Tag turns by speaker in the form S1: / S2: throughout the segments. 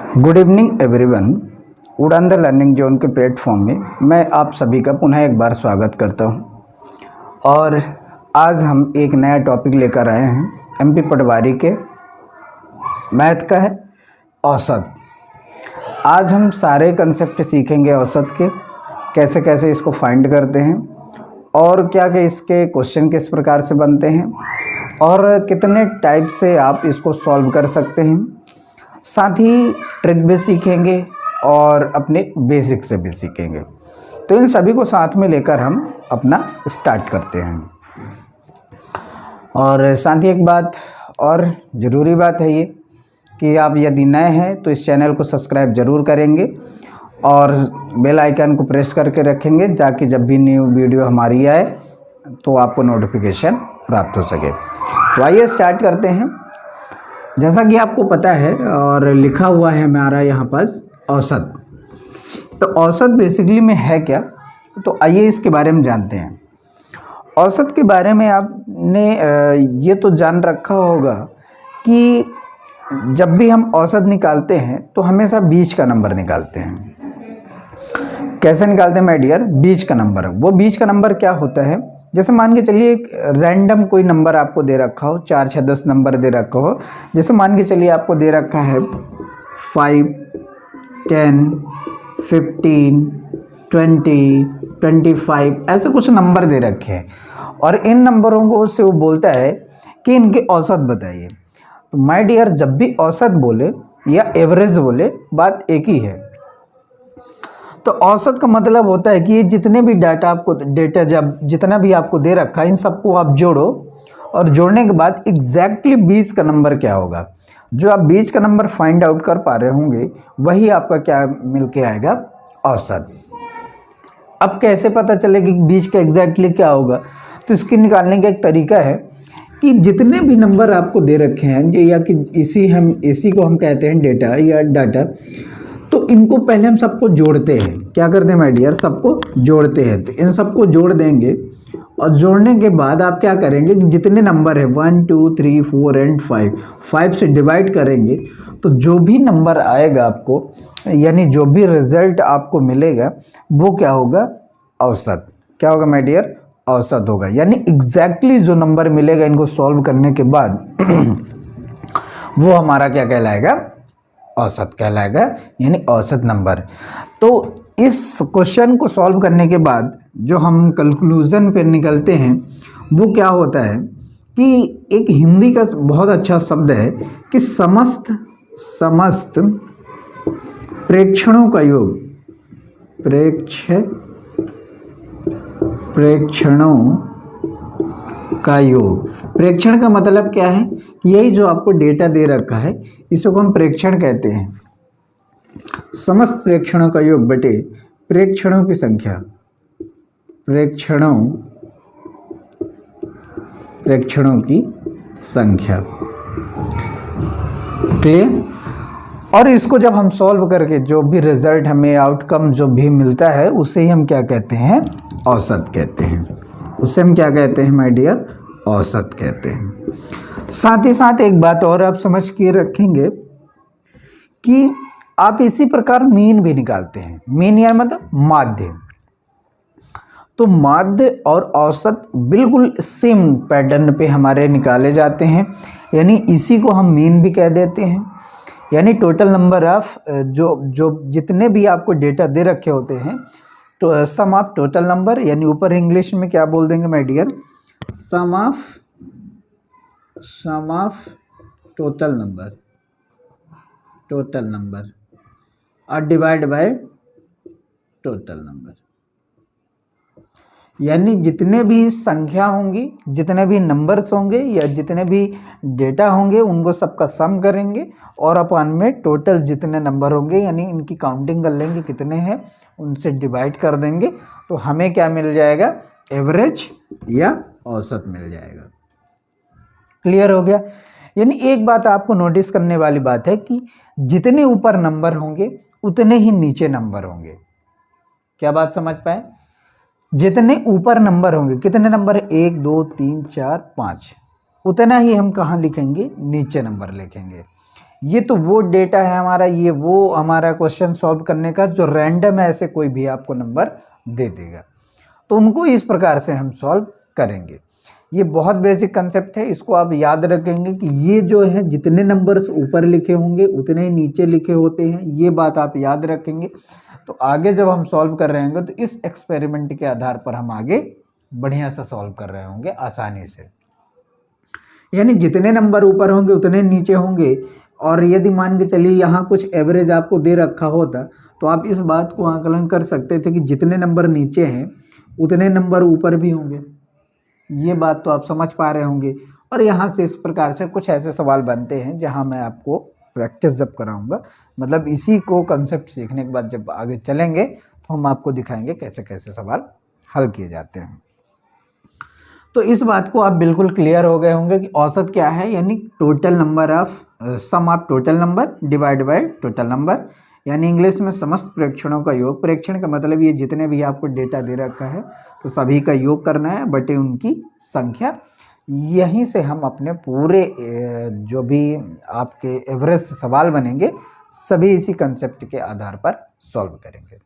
S1: Good evening everyone. उड़ान the learning zone के platform में मैं आप सभी का पुनः एक बार स्वागत करता हूं। और आज हम एक नया टॉपिक लेकर आए हैं। एमपी पटवारी के मैथ का है औसत। आज हम सारे कंसेप्ट सीखेंगे औसत के, कैसे कैसे इसको फाइंड करते हैं और क्या क्या इसके क्वेश्चन किस प्रकार से बनते हैं और कितने टाइप से आप इसको सॉल्व कर सकते हैं। साथ ही ट्रिक भी सीखेंगे और अपने बेसिक से भी सीखेंगे। तो इन सभी को साथ में लेकर हम अपना स्टार्ट करते हैं। और साथ ही एक बात और ज़रूरी बात है ये कि आप यदि नए हैं तो इस चैनल को सब्सक्राइब ज़रूर करेंगे और बेल आइकन को प्रेस करके रखेंगे ताकि जब भी न्यू वीडियो हमारी आए तो आपको नोटिफिकेशन प्राप्त हो सके। तो आइए स्टार्ट करते हैं। जैसा कि आपको पता है और लिखा हुआ है हमारा यहाँ पास औसत। तो औसत बेसिकली में है क्या, तो आइए इसके बारे में जानते हैं। औसत के बारे में आपने ये तो जान रखा होगा कि जब भी हम औसत निकालते हैं तो हमेशा बीच का नंबर निकालते हैं। कैसे निकालते हैं माय डियर? बीच का नंबर। वो बीच का नंबर क्या होता है, जैसे मान के चलिए एक रैंडम कोई नंबर आपको दे रखा हो, 4, 6, 10 नंबर दे रखा हो। जैसे मान के चलिए आपको दे रखा है 5, 10, 15, 20, 25, ऐसे कुछ नंबर दे रखे हैं और इन नंबरों को से वो बोलता है कि इनके औसत बताइए। तो माय डियर, जब भी औसत बोले या एवरेज बोले बात एक ही है। तो औसत का मतलब होता है कि ये जितने भी डेटा जब जितना भी आपको दे रखा है इन सबको आप जोड़ो और जोड़ने के बाद एग्जैक्टली 20 का नंबर क्या होगा, जो आप 20 का नंबर फाइंड आउट कर पा रहे होंगे वही आपका क्या मिल के आएगा, औसत। अब कैसे पता चलेगा कि 20 का एग्जैक्टली क्या होगा? तो इसके निकालने का एक तरीका है कि जितने भी नंबर आपको दे रखे हैं या कि इसी को हम कहते हैं डेटा या डाटा, तो इनको पहले हम सबको जोड़ते हैं। क्या करते हैं माय डियर? सबको जोड़ते हैं। तो इन सबको जोड़ देंगे और जोड़ने के बाद आप क्या करेंगे कि जितने नंबर है 1, 2, 3, 4 एंड 5 से डिवाइड करेंगे तो जो भी नंबर आएगा आपको, यानी जो भी रिजल्ट आपको मिलेगा वो क्या होगा, औसत। क्या होगा माय डियर? औसत होगा। यानी एग्जैक्टली जो नंबर मिलेगा इनको सॉल्व करने के बाद वो हमारा क्या कहलाएगा, औसत कहलाएगा, यानी औसत नंबर। तो इस क्वेश्चन को सॉल्व करने के बाद जो हम कंक्लूजन पे निकलते हैं वो क्या होता है कि एक हिंदी का बहुत अच्छा शब्द है कि समस्त प्रेक्षणों का योग, प्रेक्षणों का योग। प्रेक्षण का मतलब क्या है? यही जो आपको डेटा दे रखा है इसको हम प्रेक्षण कहते हैं। समस्त प्रेक्षणों का योग बटे प्रेक्षणों की संख्या, प्रेक्षणों की संख्या। क्लियर? और इसको जब हम सॉल्व करके जो भी रिजल्ट हमें आउटकम जो भी मिलता है उसे ही हम क्या कहते हैं, औसत कहते हैं। उसे हम क्या कहते हैं माय डियर? औसत कहते हैं। साथ ही साथ एक बात और आप समझ के रखेंगे कि आप इसी प्रकार मीन भी निकालते हैं। मीन या मतलब माध्य। तो माध्य और औसत बिल्कुल सेम पैटर्न पे हमारे निकाले जाते हैं, यानी इसी को हम मीन भी कह देते हैं। यानी टोटल नंबर ऑफ जो जितने भी आपको डेटा दे रखे होते हैं तो सम ऑफ टोटल नंबर, यानी ऊपर इंग्लिश में क्या बोल देंगे my dear, sum of total number और डिवाइड बाय टोटल नंबर। यानी जितने भी संख्या होंगी, जितने भी नंबर्स होंगे या जितने भी डेटा होंगे उनको सबका सम करेंगे और अपन में टोटल जितने नंबर होंगे यानी इनकी काउंटिंग कर लेंगे कितने हैं, उनसे डिवाइड कर देंगे तो हमें क्या मिल जाएगा, एवरेज या औसत मिल जाएगा। क्लियर हो गया? यानी एक बात आपको नोटिस करने वाली बात है कि जितने ऊपर नंबर होंगे उतने ही नीचे नंबर होंगे। क्या बात समझ पाए? जितने ऊपर नंबर होंगे, कितने नंबर है, 1, 2, 3, 4, 5, उतना ही हम कहाँ लिखेंगे, नीचे नंबर लिखेंगे। ये तो वो डेटा है हमारा, ये वो हमारा क्वेश्चन सॉल्व करने का जो रैंडम है, ऐसे कोई भी आपको नंबर दे देगा, तो उनको इस प्रकार से हम सॉल्व करेंगे। ये बहुत बेसिक कंसेप्ट है, इसको आप याद रखेंगे कि ये जो है जितने नंबर्स ऊपर लिखे होंगे उतने ही नीचे लिखे होते हैं, ये बात आप याद रखेंगे। तो आगे जब हम सॉल्व कर रहे होंगे तो इस एक्सपेरिमेंट के आधार पर हम आगे बढ़िया सा सॉल्व कर रहे होंगे आसानी से। यानी जितने नंबर ऊपर होंगे उतने नीचे होंगे, और यदि मान के चलिए यहाँ कुछ एवरेज आपको दे रखा होता तो आप इस बात को आकलन कर सकते थे कि जितने नंबर नीचे हैं उतने नंबर ऊपर भी होंगे। ये बात तो आप समझ पा रहे होंगे। और यहाँ से इस प्रकार से कुछ ऐसे सवाल बनते हैं जहाँ मैं आपको प्रैक्टिस जब कराऊंगा, मतलब इसी को कंसेप्ट सीखने के बाद जब आगे चलेंगे तो हम आपको दिखाएंगे कैसे कैसे सवाल हल किए जाते हैं। तो इस बात को आप बिल्कुल क्लियर हो गए होंगे कि औसत क्या है, यानी total number of sum of total number divide by total number, यानी इंग्लिश में समस्त प्रेक्षणों का योग। प्रेक्षण का मतलब ये जितने भी आपको डेटा दे रखा है तो सभी का योग करना है बटे उनकी संख्या। यहीं से हम अपने पूरे जो भी आपके एवरेज सवाल बनेंगे सभी इसी कंसेप्ट के आधार पर सॉल्व करेंगे।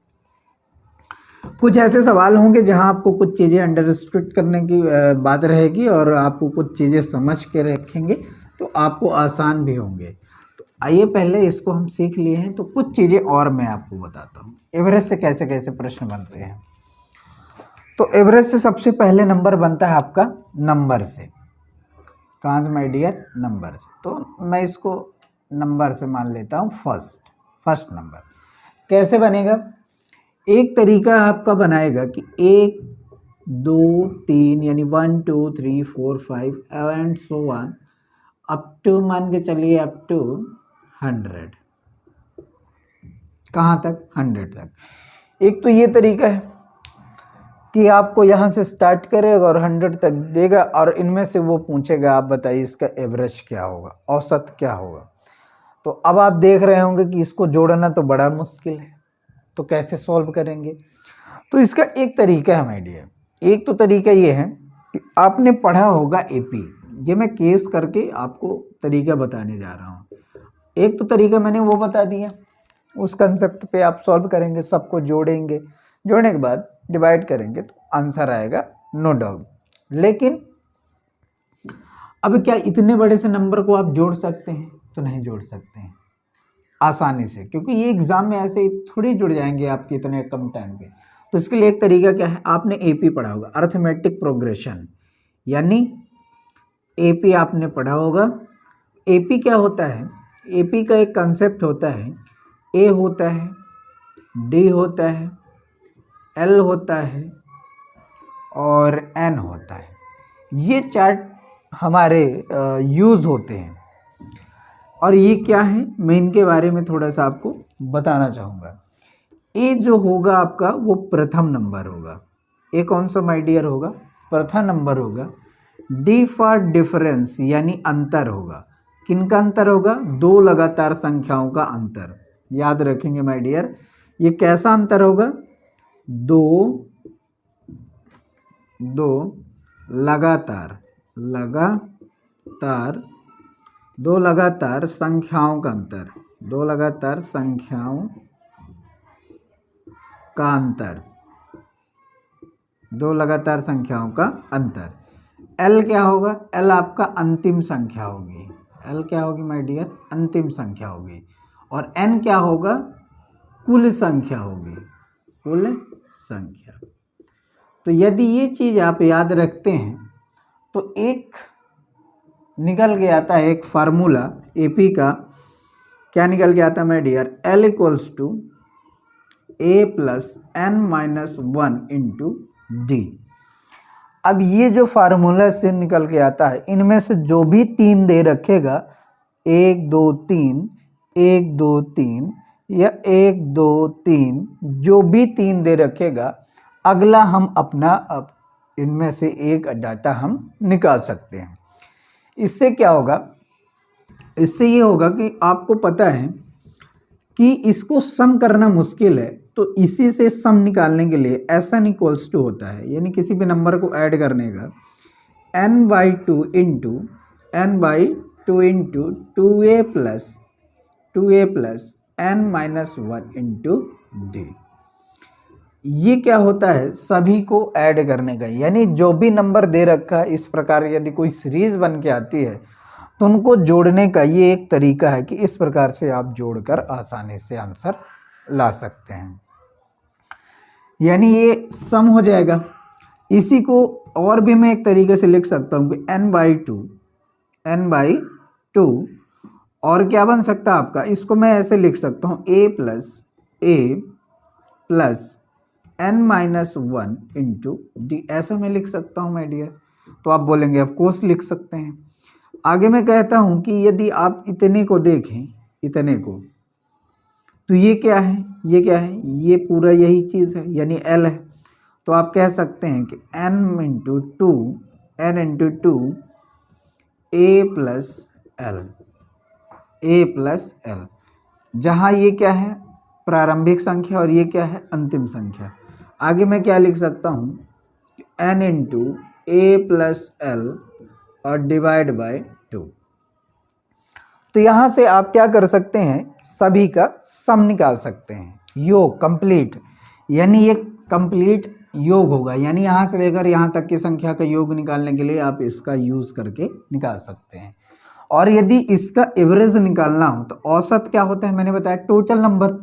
S1: कुछ ऐसे सवाल होंगे जहां आपको कुछ चीज़ें अंडरस्टूड करने की बात रहेगी और आपको कुछ चीज़ें समझ के रखेंगे तो आपको आसान भी होंगे। तो आइए पहले इसको हम सीख लिए हैं तो कुछ चीज़ें और मैं आपको बताता हूँ एवरेज से कैसे कैसे प्रश्न बनते हैं। तो एवरेज से सबसे पहले नंबर बनता है आपका नंबर से। कहाँ से माय डियर? नंबर से। तो मैं इसको नंबर से मान लेता हूँ फर्स्ट नंबर। कैसे बनेगा? एक तरीका आपका बनाएगा कि 1 2 3 यानी 1 2 3 4 5 and so on up to, मान के चलिए अप टू 100। कहाँ तक? 100 तक। एक तो ये तरीका है कि आपको यहाँ से स्टार्ट करेगा और 100 तक देगा और इनमें से वो पूछेगा आप बताइए इसका एवरेज क्या होगा, औसत क्या होगा। तो अब आप देख रहे होंगे कि इसको जोड़ना तो बड़ा मुश्किल है, तो कैसे सॉल्व करेंगे? तो इसका एक तरीका है माय डियर। एक तो तरीका ये है कि आपने पढ़ा होगा एपी, ये मैं केस करके आपको तरीका बताने जा रहा हूँ। एक तो तरीका मैंने वो बता दिया, उस कंसेप्ट पे आप सॉल्व करेंगे, सबको जोड़ेंगे, जोड़ने के बाद डिवाइड करेंगे तो आंसर आएगा नो डाउट। लेकिन अब क्या इतने बड़े से नंबर को आप जोड़ सकते हैं? तो नहीं जोड़ सकते हैं आसानी से, क्योंकि ये एग्जाम में ऐसे थोड़ी जुड़ जाएंगे आपके इतने कम टाइम पे। तो इसके लिए एक तरीका क्या है, आपने एपी पढ़ा होगा, अर्थमेटिक प्रोग्रेशन, यानी एपी आपने पढ़ा होगा। एपी क्या होता है? एपी का एक कंसेप्ट होता है, ए होता है, डी होता है, एल होता है और एन होता है। ये चार्ट हमारे यूज़ होते हैं और ये क्या है मैं इनके बारे में थोड़ा सा आपको बताना चाहूँगा। ए जो होगा आपका वो प्रथम नंबर होगा। ए कौन सा माय डियर होगा? प्रथम नंबर होगा। डी फॉर डिफरेंस यानी अंतर होगा। किनका अंतर होगा? दो लगातार संख्याओं का अंतर। याद रखेंगे माय डियर, ये कैसा अंतर होगा? दो लगातार संख्याओं का अंतर, दो लगातार संख्याओं का अंतर, दो लगातार संख्याओं का अंतर। एल क्या होगा? एल आपका अंतिम संख्या होगी। एल क्या होगी माय डियर? अंतिम संख्या होगी। और एन क्या होगा? कुल संख्या होगी, कुल संख्या। तो यदि ये चीज़ आप याद रखते हैं तो एक निकल के आता है एक फार्मूला एपी का। क्या निकल के आता है my dear? L equals to A plus N minus 1 into D. अब ये जो फार्मूला से निकल के आता है, इनमें से जो भी 3 दे रखेगा, 1 2 3, 1 2 3 या 1 2 3, जो भी 3 दे रखेगा, अगला हम अपना अब इनमें से एक डाटा हम निकाल सकते हैं। इससे क्या होगा? इससे ये होगा कि आपको पता है कि इसको सम करना मुश्किल है, तो इसी से सम निकालने के लिए एन इक्वल्स टू होता है, यानी किसी भी नंबर को ऐड करने का n/2 into 2a plus 2a plus n minus 1 into D. ये क्या होता है, सभी को ऐड करने का, यानी जो भी नंबर दे रखा है इस प्रकार यदि कोई सीरीज बन के आती है तो उनको जोड़ने का ये एक तरीका है कि इस प्रकार से आप जोड़कर आसानी से आंसर ला सकते हैं। यानी ये सम हो जाएगा। इसी को और भी मैं एक तरीके से लिख सकता हूँ कि n बाई टू और क्या बन सकता है आपका, इसको मैं ऐसे लिख सकता हूँ a plus n minus 1 into D, ऐसा मैं लिख सकता हूँ माय डियर। तो आप बोलेंगे ऑफ कोर्स लिख सकते हैं। आगे मैं कहता हूँ कि यदि आप इतने को देखें, इतने को, तो ये क्या है, ये क्या है, ये पूरा यही चीज़ है, यानी l है। तो आप कह सकते हैं कि n into two a plus l, जहाँ ये क्या है प्रारंभिक संख्या और ये क्या है अंतिम संख्या। आगे मैं क्या लिख सकता हूँ, n into a plus l और डिवाइड बाय 2। तो यहाँ से आप क्या कर सकते हैं, सभी का सम निकाल सकते हैं, योग कंप्लीट, यानी ये कंप्लीट योग होगा। यानी यहाँ से लेकर यहाँ तक की संख्या का योग निकालने के लिए आप इसका यूज करके निकाल सकते हैं। और यदि इसका एवरेज निकालना हो तो औसत क्या होता है, मैंने बताया टोटल नंबर,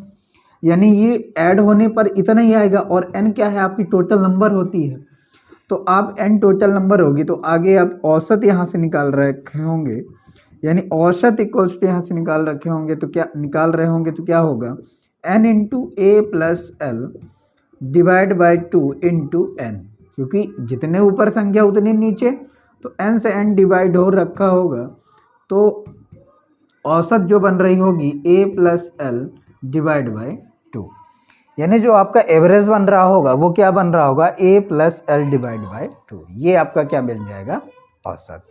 S1: यानी ये ऐड होने पर इतना ही आएगा और n क्या है आपकी टोटल नंबर होती है। तो आप n टोटल नंबर होगी तो आगे आप औसत यहाँ से निकाल रखे होंगे, यानी औसत इक्वल्स टू यहाँ से निकाल रखे होंगे तो क्या निकाल रहे होंगे तो क्या होगा, n into a plus l divide by 2 into n, क्योंकि जितने ऊपर संख्या उतने नीचे, तो n से n डिवाइड हो रखा होगा तो औसत जो बन रही होगी a plus l divide by 2, यानी जो आपका एवरेज बन रहा होगा वो क्या बन रहा होगा, a plus l divide by 2। ये आपका क्या मिल जाएगा, औसत।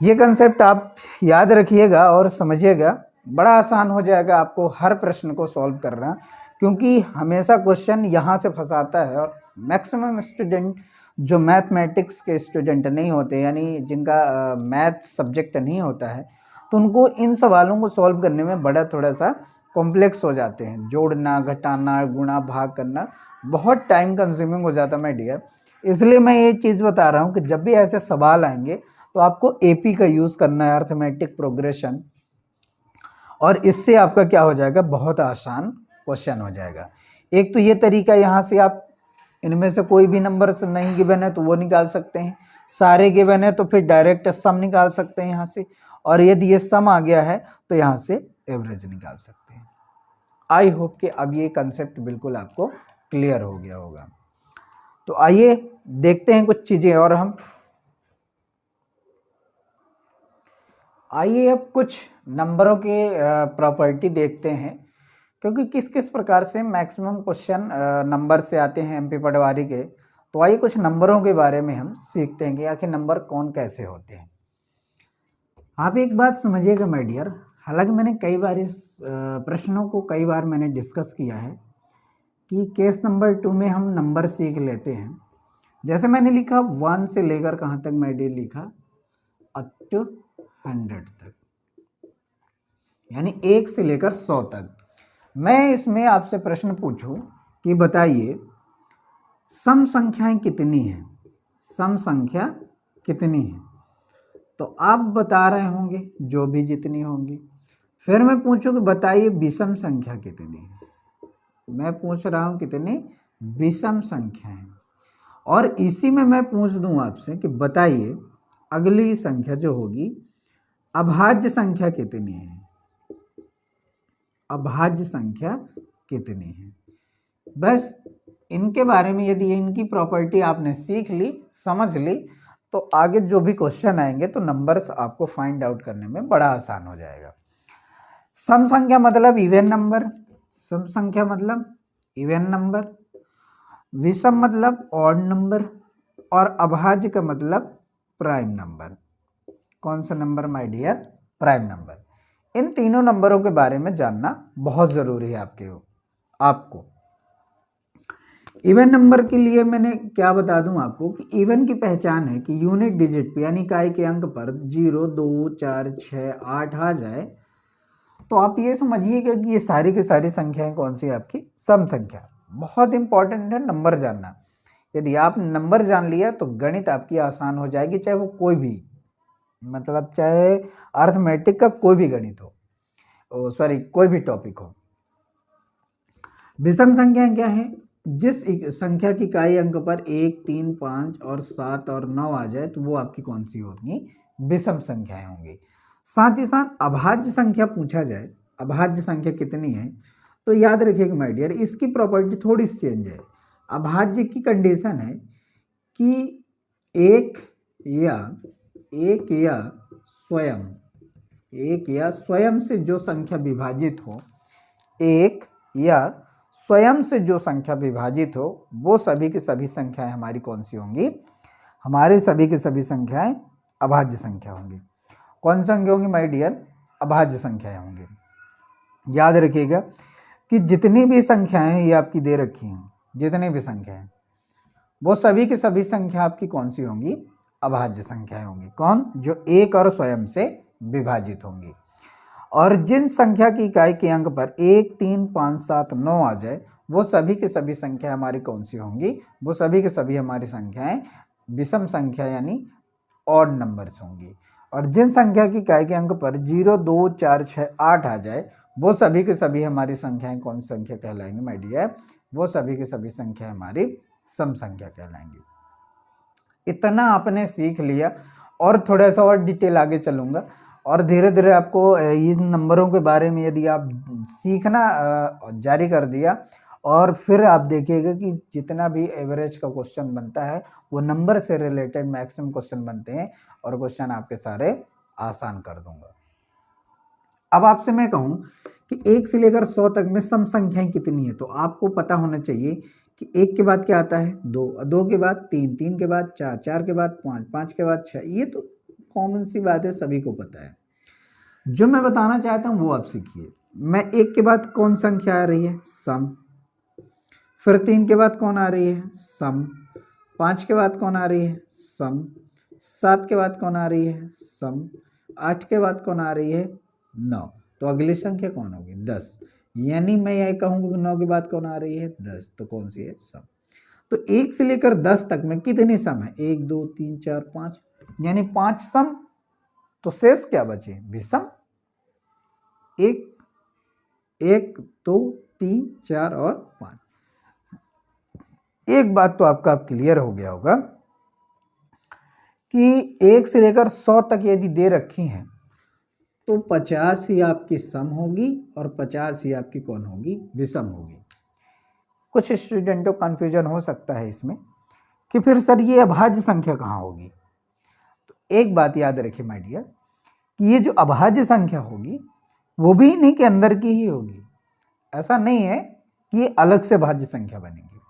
S1: ये कंसेप्ट आप याद रखिएगा और समझिएगा, बड़ा आसान हो जाएगा आपको हर प्रश्न को सॉल्व करना, क्योंकि हमेशा क्वेश्चन यहाँ से फंसाता है। और मैक्सिमम स्टूडेंट जो मैथमेटिक्स के स्टूडेंट नहीं होते, यानी जिनका मैथ सब्जेक्ट नहीं होता है, तो उनको इन सवालों को सॉल्व करने में बड़ा थोड़ा सा कॉम्प्लेक्स हो जाते हैं। जोड़ना, घटाना, गुणा, भाग करना बहुत टाइम कंज्यूमिंग हो जाता है माय डियर। इसलिए मैं ये चीज़ बता रहा हूँ कि जब भी ऐसे सवाल आएंगे तो आपको AP का यूज़ करना है, अर्थमेटिक प्रोग्रेशन, और इससे आपका क्या हो जाएगा, बहुत आसान क्वेश्चन हो जाएगा। एक तो ये तरीका, यहाँ से आप इनमें से कोई भी नंबर से नहीं गिवन है तो वो निकाल सकते हैं, सारे गिवन है तो फिर डायरेक्ट सम निकाल सकते हैं यहाँ से, और यदि ये सम आ गया है तो यहाँ से एवरेज निकाल सकते हैं। आई होप कि अब ये कंसेप्ट बिल्कुल आपको क्लियर हो गया होगा। तो आइए देखते हैं कुछ चीज़ें और हम। आइए अब कुछ नंबरों के प्रॉपर्टी देखते हैं, क्योंकि किस किस प्रकार से मैक्सिमम क्वेश्चन नंबर से आते हैं MP पटवारी के। तो आइए कुछ नंबरों के बारे में हम सीखते हैं कि आखिर नंबर कौन कैसे होते हैं। आप एक बात समझिएगा माय डियर, हालांकि मैंने कई बार इस प्रश्नों को कई बार मैंने डिस्कस किया है कि केस नंबर 2 में हम नंबर सीख लेते हैं। जैसे मैंने लिखा 1 से लेकर कहाँ तक माय डियर, लिखा अप टू 100 तक, यानी 1 से लेकर 100 तक। मैं इसमें आपसे प्रश्न पूछूं कि बताइए सम संख्याएं कितनी हैं, सम संख्या कितनी है, तो आप बता रहे होंगे जो भी जितनी होंगी। फिर मैं पूछूं कि बताइए विषम संख्या कितनी है, मैं पूछ रहा हूं कितनी विषम संख्या है। और इसी में मैं पूछ दूं आपसे कि बताइए अगली संख्या जो होगी अभाज्य संख्या कितनी है, अभाज्य संख्या कितनी है। बस इनके बारे में यदि इनकी प्रॉपर्टी आपने सीख ली, समझ ली, तो आगे जो भी क्वेश्चन आएंगे तो नंबर्स आपको फाइंड आउट करने में बड़ा आसान हो जाएगा। सम संख्या मतलब इवन नंबर, सम संख्या मतलब इवन नंबर, विषम मतलब ऑड नंबर, और अभाज्य का मतलब प्राइम नंबर। कौन सा number my dear, prime number. इन तीनों नंबरों के बारे में जानना बहुत ज़रूरी है आपको। इवन नंबर के लिए मैंने क्या बता दूं आपको कि इवन की पहचान है कि यूनिट डिजिट पे, यानी इकाई के अंक पर 0, 2, 4, 6, 8 आ जाए तो आप ये समझिएगा कि ये सारी की सारी संख्याएं कौन सी है, आपकी सम संख्या। बहुत इंपॉर्टेंट है नंबर जानना। यदि आप नंबर जान लिया तो गणित आपकी आसान हो जाएगी, चाहे वो कोई भी, मतलब चाहे अर्थमेटिक का कोई भी गणित हो, सॉरी कोई भी टॉपिक हो। विषम संख्याएं क्या है? जिस संख्या की इकाई अंक पर 1, 3, 5 और 7 और 9 आ जाए तो वो आपकी कौन सी होगी? विषम संख्याएं होंगी। साथ ही साथ अभाज्य संख्या पूछा जाए, अभाज्य संख्या कितनी है, तो याद रखिएगा माय डियर, इसकी प्रॉपर्टी थोड़ी सी चेंज है। अभाज्य की कंडीशन है कि एक या स्वयं से जो संख्या विभाजित हो, एक या स्वयं से जो संख्या विभाजित हो, वो सभी की सभी संख्याएं हमारी कौन सी होंगी? हमारी सभी की सभी संख्याएं अभाज्य संख्या होंगी। कौन संख्या होंगी माय डियर? अभाज्य संख्याएं होंगी। याद रखिएगा कि जितनी भी संख्याएं ये आपकी दे रखी हैं, जितनी भी संख्याएं, वो सभी की सभी संख्या आपकी कौन सी होंगी? अभाज्य संख्याएं होंगी। कौन? जो एक और स्वयं से विभाजित होंगी। और जिन संख्या की इकाई के अंक पर 1, 3, 5, 7, 9 आ जाए, वो सभी की सभी संख्या हमारी कौन सी होंगी? वो सभी की सभी हमारी संख्याएं विषम संख्या यानी ऑड नंबर्स होंगी। और जिन संख्या की इकाई के अंक पर 0, 2, 4, 6, 8 आ जाए, वो सभी की सभी हमारी संख्याएं कौन सी संख्या कहलाएंगी माय डियर? वो सभी की सभी संख्या हमारी सम संख्या कहलाएंगी। इतना आपने सीख लिया, और थोड़ा सा और डिटेल आगे चलूँगा, और धीरे धीरे आपको इन नंबरों के बारे में यदि आप सीखना जारी कर दिया, और फिर आप देखिएगा कि जितना भी एवरेज का क्वेश्चन बनता है वो नंबर से रिलेटेड मैक्सिमम क्वेश्चन बनते हैं, और क्वेश्चन आपके सारे आसान कर दूंगा। अब आपसे मैं कहूँ कि 1 से लेकर 100 तक में सम संख्याएं कितनी है, तो आपको पता होना चाहिए कि 1 के बाद क्या आता है? 2, 2 के बाद 3, 3 के बाद 4, 4 के बाद 5, 5 के बाद 6। ये तो कॉमन सी बात है, सभी को पता है। जो मैं बताना चाहता हूँ वो आप सीखिए। मैं 1 के बाद कौन संख्या आ रही है? सम। फिर 3 के बाद कौन आ रही है? सम। 5 के बाद कौन आ रही है? सम। 7 के बाद कौन आ रही है? सम। 8 के बाद कौन आ रही है? 9। तो अगली संख्या कौन होगी? 10। यानी मैं यह कहूँगा कि 9 के बाद कौन आ रही है? 10। तो कौन सी है? सम। तो 1 से लेकर 10 तक में कितनी सम है? 1, 2, 3, 4, 5, यानी 5 सम। तो शेष क्या बचे? विषम। 1, 1, 2, 3, 4 और 5। एक बात तो आपका क्लियर हो गया होगा कि 1 से लेकर 100 तक यदि दे रखी हैं तो 50 ही आपकी सम होगी और 50 ही आपकी कौन होगी? विषम होगी। कुछ स्टूडेंटों को कन्फ्यूजन हो सकता है इसमें कि फिर सर ये अभाज्य संख्या कहाँ होगी? तो एक बात याद रखिए माय डियर कि ये जो अभाज्य संख्या होगी वो भी इन्हीं के अंदर की ही होगी। ऐसा नहीं है कि ये अलग से भाज्य संख्या बनेगी,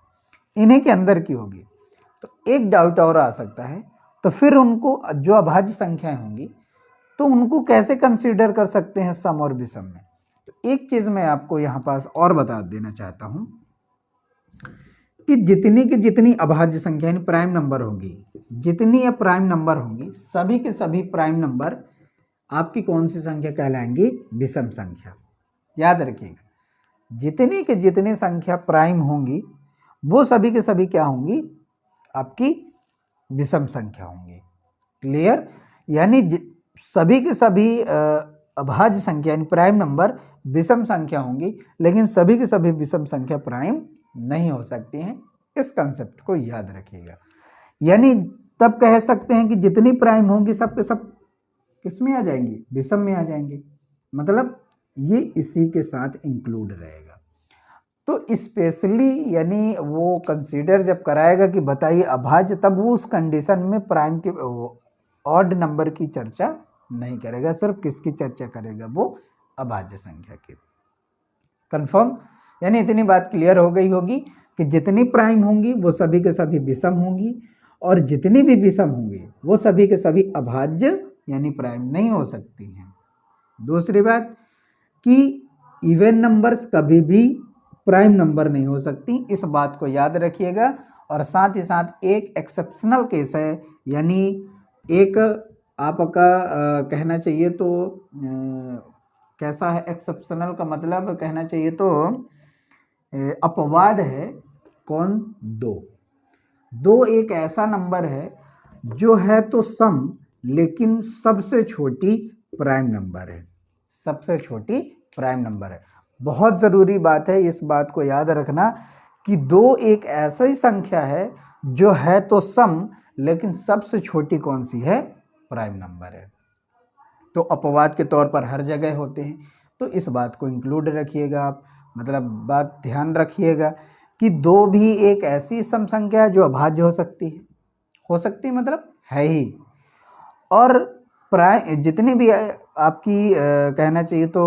S1: इन्हीं के अंदर की होगी। तो एक डाउट और आ सकता है, तो फिर उनको जो अभाज्य संख्याएं होंगी तो उनको कैसे कंसीडर कर सकते हैं सम और विषम में? तो एक चीज मैं आपको यहाँ पास और बता देना चाहता हूँ कि जितनी की जितनी अभाज्य संख्या यानी प्राइम नंबर होगी, जितनी ये प्राइम नंबर होंगी, सभी के सभी प्राइम नंबर आपकी कौन सी संख्या कहलाएंगी? विषम संख्या। याद रखिएगा, जितनी के जितनी संख्या प्राइम होंगी वो सभी के सभी क्या होंगी? आपकी विषम संख्या होंगी। क्लियर? यानी सभी के सभी अभाज्य संख्या यानी प्राइम नंबर विषम संख्या होंगी, लेकिन सभी के सभी विषम संख्या प्राइम नहीं हो सकती हैं। इस कंसेप्ट को याद रखिएगा। यानी तब कह सकते हैं कि जितनी प्राइम होंगी सब के सब किस में आ जाएंगी? विषम में आ जाएंगे। मतलब ये इसी के साथ इंक्लूड रहेगा। तो स्पेशली यानी वो कंसीडर जब कराएगा कि बताइए अभाज्य, तब वो उस कंडीशन में प्राइम के ऑड नंबर की चर्चा नहीं करेगा, सिर्फ किसकी चर्चा करेगा? वो अभाज्य संख्या की। कंफर्म? यानी इतनी बात क्लियर हो गई होगी कि जितनी प्राइम होंगी वो सभी के सभी विषम होंगी, और जितनी भी विषम होंगी वो सभी के सभी अभाज्य यानी प्राइम नहीं हो सकती हैं। दूसरी बात कि इवन नंबर्स कभी भी प्राइम नंबर नहीं हो सकती, इस बात को याद रखिएगा। और साथ ही साथ एक एक्सेप्शनल केस है, यानी एक आपका कहना चाहिए तो कैसा है? एक्सेप्शनल का मतलब कहना चाहिए तो अपवाद है। कौन? 2। 2 एक ऐसा नंबर है जो है तो सम, लेकिन सबसे छोटी प्राइम नंबर है। सबसे छोटी प्राइम नंबर है। बहुत ज़रूरी बात है, इस बात को याद रखना कि 2 एक ऐसी संख्या है जो है तो सम, लेकिन सबसे छोटी कौन सी है? प्राइम नंबर है। तो अपवाद के तौर पर हर जगह होते हैं, तो इस बात को इंक्लूड रखिएगा आप, मतलब बात ध्यान रखिएगा कि 2 भी एक ऐसी सम संख्या है जो अभाज्य हो सकती है। हो सकती है मतलब है ही। और प्राय जितनी भी आपकी कहना चाहिए तो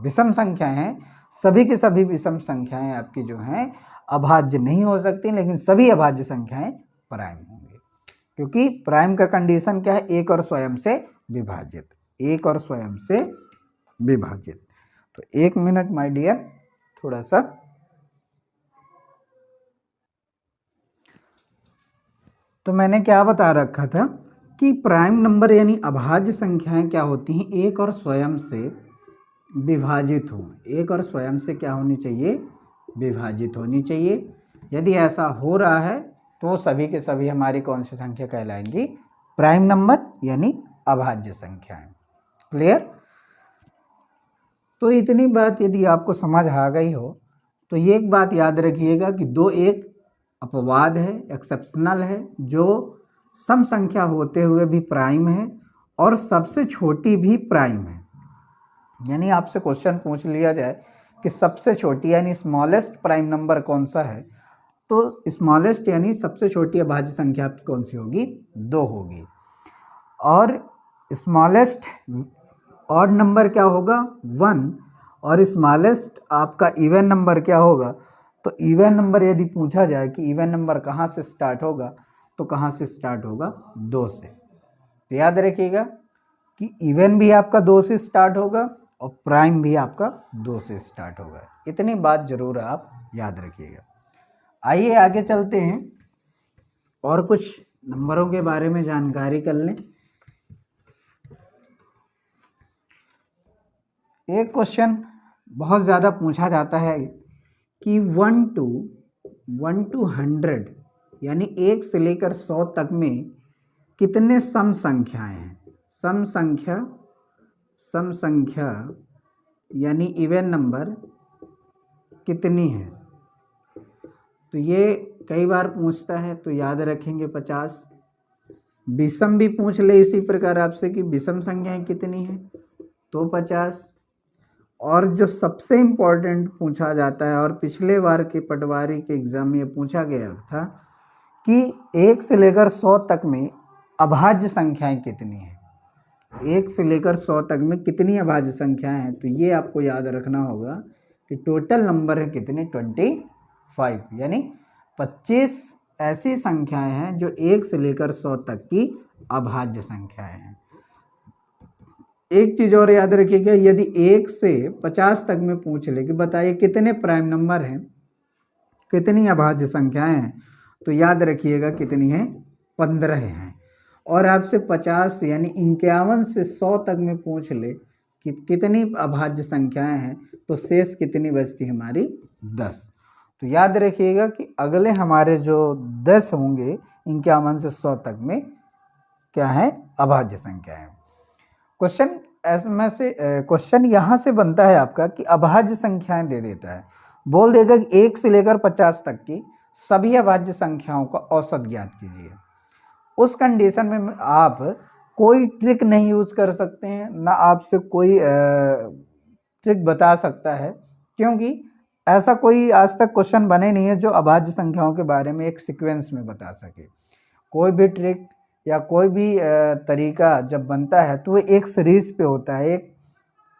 S1: विषम संख्याएं हैं, सभी की सभी विषम संख्याएं आपकी जो हैं अभाज्य नहीं हो सकती, लेकिन सभी अभाज्य संख्याएं प्राइम होंगी, क्योंकि प्राइम का कंडीशन क्या है? एक और स्वयं से विभाजित। एक और स्वयं से विभाजित। तो 1 मिनट माय डियर, थोड़ा सा। तो मैंने क्या बता रखा था कि प्राइम नंबर यानी अभाज्य संख्याएं क्या होती हैं? एक और स्वयं से विभाजित हो। एक और स्वयं से क्या होनी चाहिए? विभाजित होनी चाहिए। यदि ऐसा हो रहा है तो सभी के सभी हमारी कौन सी संख्या कहलाएंगी? प्राइम नंबर यानी अभाज्य संख्याएं। क्लियर? तो इतनी बात यदि आपको समझ आ गई हो तो ये एक बात याद रखिएगा कि 2 एक अपवाद है, एक्सेप्शनल है, जो सम संख्या होते हुए भी प्राइम है और सबसे छोटी भी प्राइम है। यानी आपसे क्वेश्चन पूछ लिया जाए कि सबसे छोटी यानी स्मॉलेस्ट प्राइम नंबर कौन सा है, तो स्मॉलेस्ट यानी सबसे छोटी अभाज्य संख्या आपकी कौन सी होगी? 2 होगी। और स्मॉलेस्ट ऑड नंबर क्या होगा? 1। और स्मॉलेस्ट आपका इवन नंबर क्या होगा? तो इवन नंबर यदि पूछा जाए कि इवन नंबर कहाँ से स्टार्ट होगा, तो कहाँ से स्टार्ट होगा? 2 से। तो याद रखिएगा कि इवन भी आपका 2 से स्टार्ट होगा और प्राइम भी आपका 2 से स्टार्ट होगा। इतनी बात जरूर आप याद रखिएगा। आइए आगे चलते हैं और कुछ नंबरों के बारे में जानकारी कर लें। एक क्वेश्चन बहुत ज़्यादा पूछा जाता है कि 1 to 100 यानी 1 से लेकर 100 तक में कितने सम संख्याएं हैं? सम संख्या यानी इवन नंबर कितनी है? तो ये कई बार पूछता है, तो याद रखेंगे 50। विषम भी पूछ ले इसी प्रकार आपसे कि विषम संख्याएं कितनी हैं, तो 50। और जो सबसे इम्पोर्टेंट पूछा जाता है और पिछले बार के पटवारी के एग्जाम में पूछा गया था कि 1 से लेकर 100 तक में अभाज्य संख्याएं कितनी हैं? 1 से लेकर 100 तक में कितनी अभाज्य संख्याएं हैं? तो ये आपको याद रखना होगा कि टोटल नंबर है कितने? 25, यानी 25 ऐसी संख्याएं हैं जो 1 से लेकर 100 तक की अभाज्य संख्याएं हैं। एक चीज और याद रखिएगा, यदि 1 से 50 तक में पूछ ले कि बताइए कितने प्राइम नंबर हैं, कितनी अभाज्य संख्याएं हैं, तो याद रखिएगा कितनी है? 15 हैं। और आपसे 50 यानी 51 से 100 तक में पूछ ले कि कितनी अभाज्य संख्याएं हैं, तो शेष कितनी बचती हमारी? 10। तो याद रखिएगा कि अगले हमारे जो 10 होंगे 51 से 100 तक में क्या है? अभाज्य संख्या है। क्वेश्चन ऐसे से क्वेश्चन यहाँ से बनता है आपका कि अभाज्य संख्याएं दे देता है, बोल देगा कि 1 से लेकर 50 तक की सभी अभाज्य संख्याओं का औसत ज्ञात कीजिए। उस कंडीशन में आप कोई ट्रिक नहीं यूज कर सकते हैं, ना आपसे कोई ट्रिक बता सकता है, क्योंकि ऐसा कोई आज तक क्वेश्चन बने नहीं है जो अभाज्य संख्याओं के बारे में एक सीक्वेंस में बता सके। कोई भी ट्रिक या कोई भी तरीका जब बनता है तो वो एक सीरीज पे होता है, एक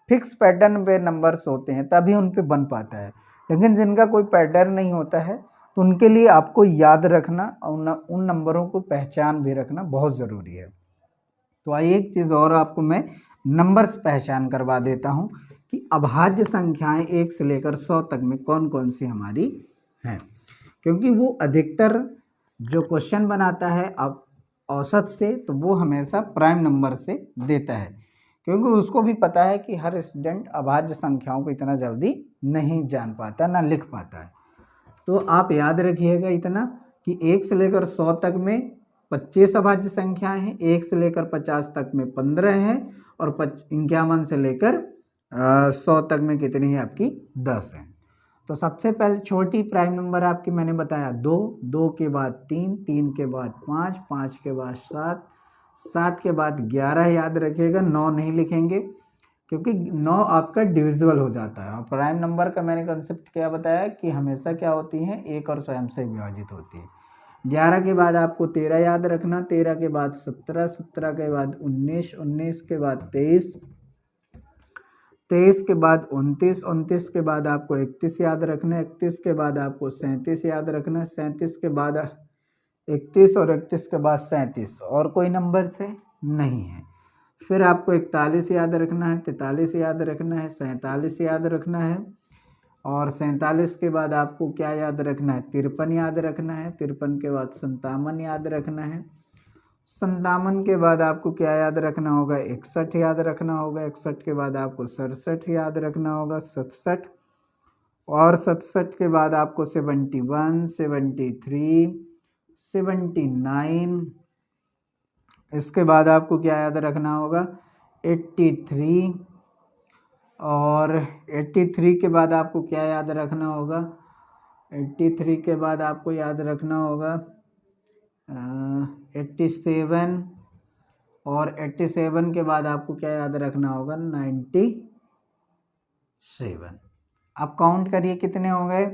S1: फिक्स पैटर्न पे नंबर्स होते हैं, तभी उन पे बन पाता है। लेकिन जिनका कोई पैटर्न नहीं होता है तो उनके लिए आपको याद रखना और उन नंबरों को पहचान भी रखना बहुत ज़रूरी है। तो आइए एक चीज़ और आपको मैं नंबर्स पहचान करवा देता हूँ कि अभाज्य संख्याएं 1 से लेकर 100 तक में कौन कौन सी हमारी हैं, क्योंकि वो अधिकतर जो क्वेश्चन बनाता है अब औसत से, तो वो हमेशा प्राइम नंबर से देता है, क्योंकि उसको भी पता है कि हर स्टूडेंट अभाज्य संख्याओं को इतना जल्दी नहीं जान पाता, ना लिख पाता है। तो आप याद रखिएगा इतना कि 1 से लेकर 100 तक में 25 अभाज्य संख्याएं हैं, 1 से लेकर 50 तक में 15 हैं, और 51 से लेकर 100 तक में कितनी है आपकी 10 है। तो सबसे पहले छोटी प्राइम नंबर आपकी मैंने बताया 2, 2 के बाद 3, 3 के बाद 5, 5 के बाद 7, 7 के बाद 11 याद रखिएगा, 9 नहीं लिखेंगे क्योंकि 9 आपका डिविजिबल हो जाता है। और प्राइम नंबर का मैंने कंसेप्ट क्या बताया कि हमेशा क्या होती है, एक और स्वयं से विभाजित होती है। 11 के बाद आपको 13 याद रखना, 13 के बाद 17, 17 के बाद 19, 19 के बाद 23, 23 के बाद 29, 29 के बाद आपको 31 याद रखना है, 31 के बाद आपको 37 याद रखना है, 37 के बाद 31 और 31 के बाद 37, और कोई नंबर से नहीं है। फिर आपको 41 याद रखना है, 43 याद रखना है, 47 याद रखना है, और 47 के बाद आपको क्या याद रखना है, 53 याद रखना है, 53 के बाद 57 याद रखना है, 57 के बाद आपको क्या याद रखना होगा, 61 याद रखना होगा, 61 के बाद आपको 67 याद रखना होगा, 67, और 67 के बाद आपको 71, 73, 79, इसके बाद आपको क्या याद रखना होगा, 83, और 83 के बाद आपको क्या याद रखना होगा, 83 के बाद आपको याद रखना होगा 87, और 87 के बाद आपको क्या याद रखना होगा, 97। आप काउंट करिए कितने हो गए,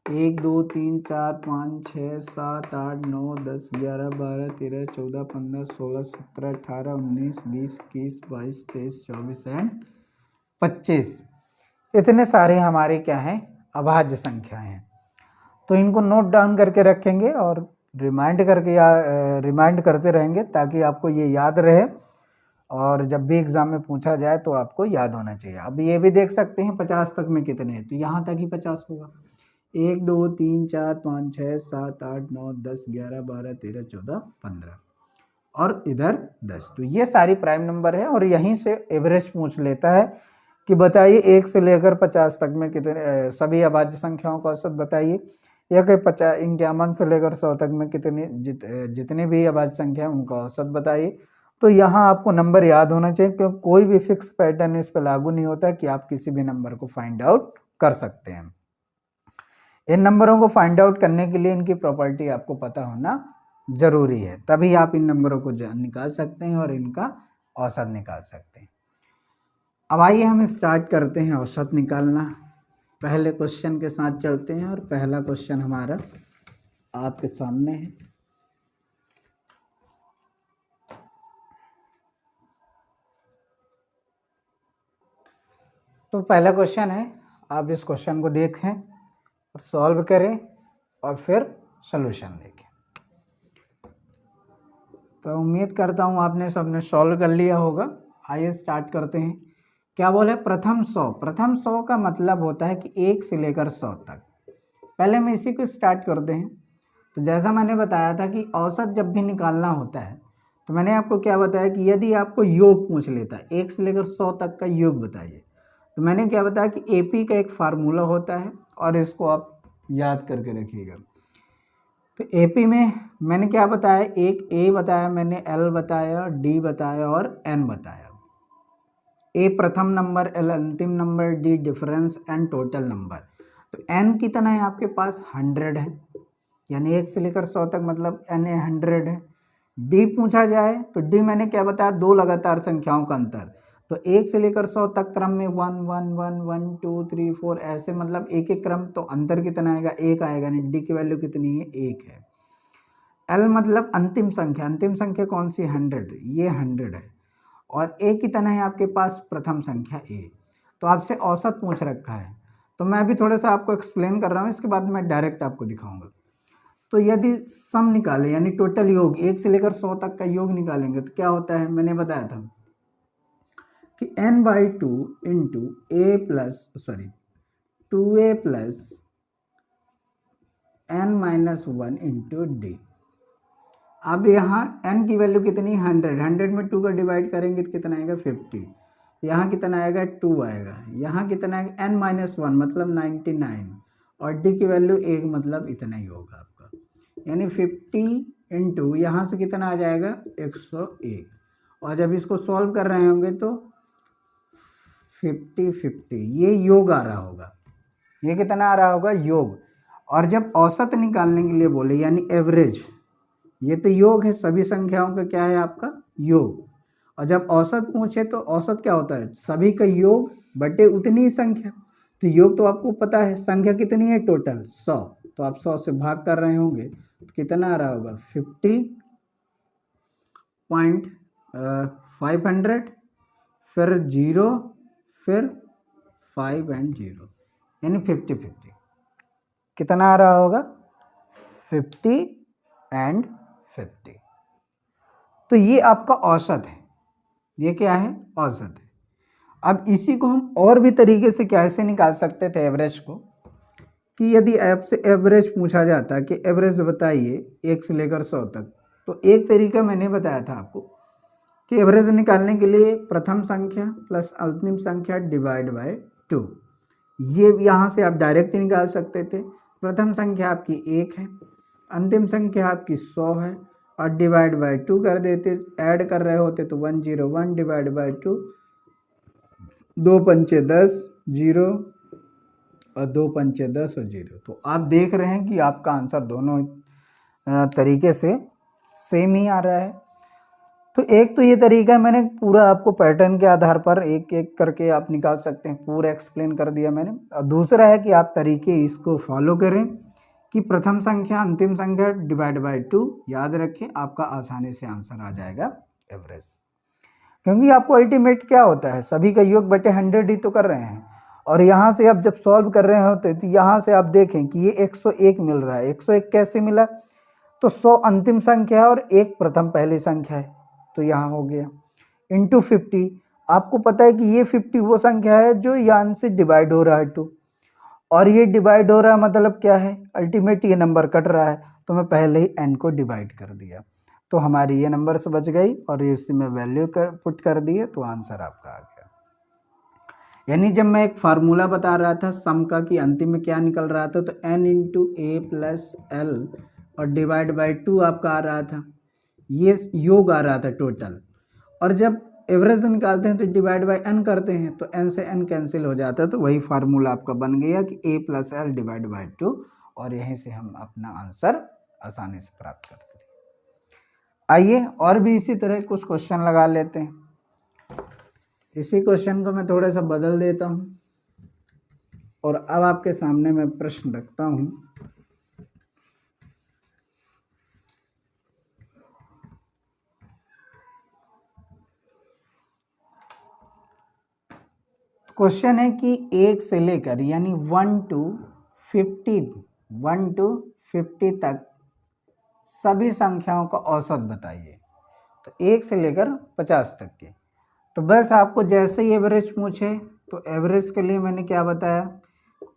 S1: 1 2 3 4 5 6 7 8 9 10 11 12 13 14 15 16 17 18 19 20 21 22 23 24 एंड 25। इतने सारे हमारे क्या हैं, अभाज्य संख्याएं हैं। तो इनको नोट डाउन करके रखेंगे और रिमाइंड करते रहेंगे ताकि आपको ये याद रहे, और जब भी एग्ज़ाम में पूछा जाए तो आपको याद होना चाहिए। अब ये भी देख सकते हैं 50 तक में कितने हैं, तो यहाँ तक ही 50 होगा। 1 2 3 4 5 6 7 8 9 10 11 12 13 14 15, और इधर 10। तो ये सारी प्राइम नंबर है, और यहीं से एवरेज पूछ लेता है कि बताइए 1 से लेकर 50 तक में कितने सभी अभाज्य संख्याओं का औसत बताइए, या कि 51 से लेकर 100 तक में कितनी जितनी भी अभाज्य संख्या है उनका औसत बताइए। तो यहाँ आपको नंबर याद होना चाहिए, क्योंकि कोई भी फिक्स पैटर्न इस पर लागू नहीं होता कि आप किसी भी नंबर को फाइंड आउट कर सकते हैं। इन नंबरों को फाइंड आउट करने के लिए इनकी प्रॉपर्टी आपको पता होना जरूरी है, तभी आप इन नंबरों को निकाल सकते हैं और इनका औसत निकाल सकते हैं। अब आइए हम स्टार्ट करते हैं औसत निकालना। पहले क्वेश्चन के साथ चलते हैं, और पहला क्वेश्चन हमारा आपके सामने है। तो पहला क्वेश्चन है, आप इस क्वेश्चन को देखें और सॉल्व करें और फिर सॉल्यूशन देखें। तो उम्मीद करता हूँ आपने सबने सॉल्व कर लिया होगा। आइए स्टार्ट करते हैं। क्या बोले, प्रथम 100। प्रथम 100 का मतलब होता है कि 1 से लेकर 100 तक। पहले हम इसी को स्टार्ट करते हैं। तो जैसा मैंने बताया था कि औसत जब भी निकालना होता है, तो मैंने आपको क्या बताया कि यदि आपको योग पूछ लेता है 1 से लेकर 100 तक का योग बताइए, तो मैंने क्या बताया कि AP का एक फार्मूला होता है, और इसको आप याद करके रखिएगा। तो AP में मैंने क्या बताया, एक A बताया मैंने, L बताया, D बताया और N बताया। A प्रथम नंबर, L अंतिम number, D difference, N total number. तो N कितना है आपके पास, 100 है, यानी 1 से लेकर 100 तक मतलब N 100 है। D पूछा जाए तो D मैंने क्या बताया, दो लगातार संख्याओं का अंतर। तो 1 से लेकर 100 तक क्रम में 1 1 1 1 2 3 4 ऐसे, मतलब एक एक क्रम, तो अंतर कितना आएगा, 1 आएगा, नहीं D की वैल्यू कितनी है, 1 है। L मतलब अंतिम संख्या, अंतिम संख्या कौन सी, 100, ये 100 है। और A कितना है आपके पास, प्रथम संख्या A। तो आपसे औसत पूछ रखा है, तो मैं अभी थोड़ा सा आपको एक्सप्लेन कर रहा हूँ, इसके बाद मैं डायरेक्ट आपको दिखाऊंगा। तो यदि सम निकालें, यानी टोटल योग 1 से लेकर 100 तक का योग निकालेंगे, तो क्या होता है, मैंने बताया था कि n/2 into A plus 2A plus n-1 into D। अब यहाँ n की वैल्यू कितनी, 100, 100 में 2 का डिवाइड करेंगे तो कितना आएगा, 50। तो यहाँ कितना आएगा 2 आएगा, यहाँ कितना आएगा n-1 मतलब 99 और d की वैल्यू 1 मतलब इतना ही होगा आपका, यानी 50 इंटू यहाँ से कितना आ जाएगा 101। और जब इसको सॉल्व कर रहे होंगे तो 50-50 ये योग आ रहा होगा, ये कितना आ रहा होगा योग। और जब औसत निकालने के लिए बोले यानी एवरेज, ये तो योग है, सभी संख्याओं का क्या है आपका योग। और जब औसत पूछे तो औसत क्या होता है सभी का योग बटे उतनी ही संख्या। तो योग तो आपको पता है संख्या कितनी है टोटल 100, तो आप 100 से भाग कर रहे होंगे तो कितना आ रहा होगा 50.500 फिर 0 फिर 5 and 0 यानी 50-50 कितना आ रहा होगा 50 and 50। तो ये आपका औसत है, ये क्या है औसत है। अब इसी को हम और भी तरीके से कैसे निकाल सकते थे एवरेज को, कि यदि आपसे एवरेज पूछा जाता कि एवरेज बताइए 1 से लेकर 100 तक, तो एक तरीका मैंने बताया था आपको कि एवरेज निकालने के लिए प्रथम संख्या प्लस अंतिम संख्या डिवाइड बाय 2, ये यहाँ से आप डायरेक्ट निकाल सकते थे। प्रथम संख्या आपकी 1 है, अंतिम संख्या आपकी 100 है और डिवाइड बाय 2 कर देते, ऐड कर रहे होते तो 101 डिवाइड बाय 2, 2 पंचे 10 0 और 2 पंचे 10 और 0। तो आप देख रहे हैं कि आपका आंसर दोनों तरीके से सेम ही आ रहा है। तो एक तो ये तरीका मैंने पूरा आपको पैटर्न के आधार पर एक एक करके आप निकाल सकते हैं, पूरा एक्सप्लेन कर दिया मैंने। और दूसरा है कि आप तरीके इसको फॉलो करें कि प्रथम संख्या अंतिम संख्या डिवाइड बाय 2 याद रखें, आपका आसानी से आंसर आ जाएगा एवरेज। क्योंकि आपको अल्टीमेट क्या होता है सभी का योग बटे 100 ही तो कर रहे हैं। और यहाँ से आप जब सॉल्व कर रहे होते तो यहाँ से आप देखें कि ये 101 मिल रहा है। 101 कैसे मिला, तो 100 अंतिम संख्या है और 1 प्रथम पहली संख्या है, तो यहाँ हो गया इंटू 50। आपको पता है कि ये 50 वो संख्या है जो यहाँ से डिवाइड हो रहा है 2, और ये डिवाइड हो रहा है मतलब क्या है अल्टीमेट ये नंबर कट रहा है, तो मैं पहले ही n को डिवाइड कर दिया, तो हमारी ये नंबर से बच गई और इसमें वैल्यू पुट कर दिए, तो आंसर आपका आ गया। यानी जब मैं एक फार्मूला बता रहा था सम का कि अंतिम में क्या निकल रहा था, तो n इंटू ए प्लस एल और डिवाइड बाई 2 आपका आ रहा था, ये योग आ रहा था टोटल। और जब एवरेज निकालते हैं तो डिवाइड बाई n करते हैं, तो n से n कैंसिल हो जाता है, तो वही फार्मूला आपका बन गया कि a plus L divide by 2, और यहीं से हम अपना आंसर आसानी से प्राप्त कर सकते हैं। आइए और भी इसी तरह कुछ क्वेश्चन लगा लेते हैं। इसी क्वेश्चन को मैं थोड़ा सा बदल देता हूँ और अब आपके सामने मैं प्रश्न रखता हूँ। क्वेश्चन है कि 1 से लेकर यानी 1 to 50 तक सभी संख्याओं का औसत बताइए। तो 1 से लेकर 50 तक के, तो बस आपको जैसे ही एवरेज पूछे तो एवरेज के लिए मैंने क्या बताया,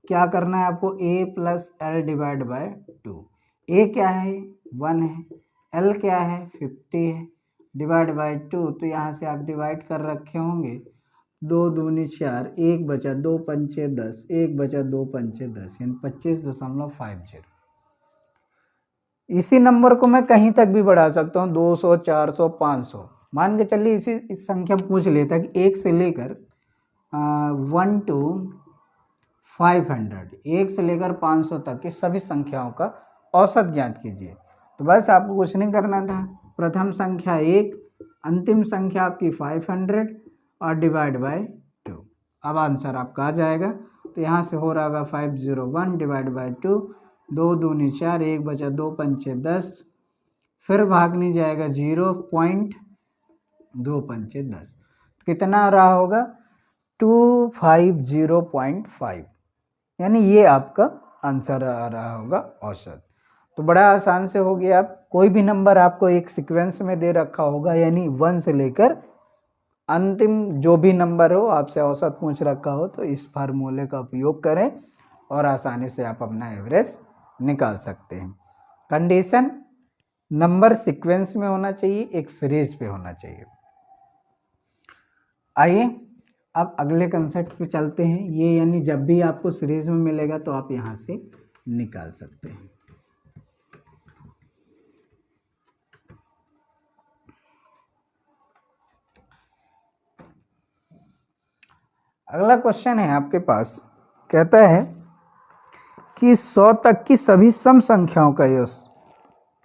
S1: क्या करना है आपको a plus L divide by 2। a क्या है 1 है, l क्या है 50 है, डिवाइड बाय 2, तो यहाँ से आप डिवाइड कर रखे होंगे 2 दूनी 4, 1 बचा 2 पंचे 10, 1 बचा 2 पंचे 10 यानी 25.50। इसी नंबर को मैं कहीं तक भी बढ़ा सकता हूँ, 200 400 500 मान के चलिए। इस संख्या पूछ लेता कि 1 से लेकर 1 to 500, 1 से लेकर 500 तक की सभी संख्याओं का औसत ज्ञात कीजिए। तो बस आपको कुछ नहीं करना था, प्रथम संख्या 1, अंतिम संख्या आपकी 500 और डिवाइड बाय 2, अब आंसर आपका आ जाएगा। तो यहाँ से हो रहा होगा 501 डिवाइड बाय 2, 2 दूनी 4, 1 बचा 2 पंचे 10, फिर भाग नहीं जाएगा 0.2 पंचे 10, कितना रहा होगा 250.5, यानी ये आपका आंसर आ रहा होगा औसत। तो बड़ा आसान से हो गया। आप कोई भी नंबर आपको एक सीक्वेंस में दे रखा होगा, यानी 1 से लेकर अंतिम जो भी नंबर हो आपसे औसत पूछ रखा हो, तो इस फार्मूले का उपयोग करें और आसानी से आप अपना एवरेज निकाल सकते हैं। कंडीशन, नंबर सीक्वेंस में होना चाहिए, एक सीरीज पे होना चाहिए। आइए अब अगले कंसेप्ट पे चलते हैं। ये यानी जब भी आपको सीरीज में मिलेगा तो आप यहाँ से निकाल सकते हैं। अगला क्वेश्चन है आपके पास, कहता है कि 100 तक की सभी सम संख्याओं का योग।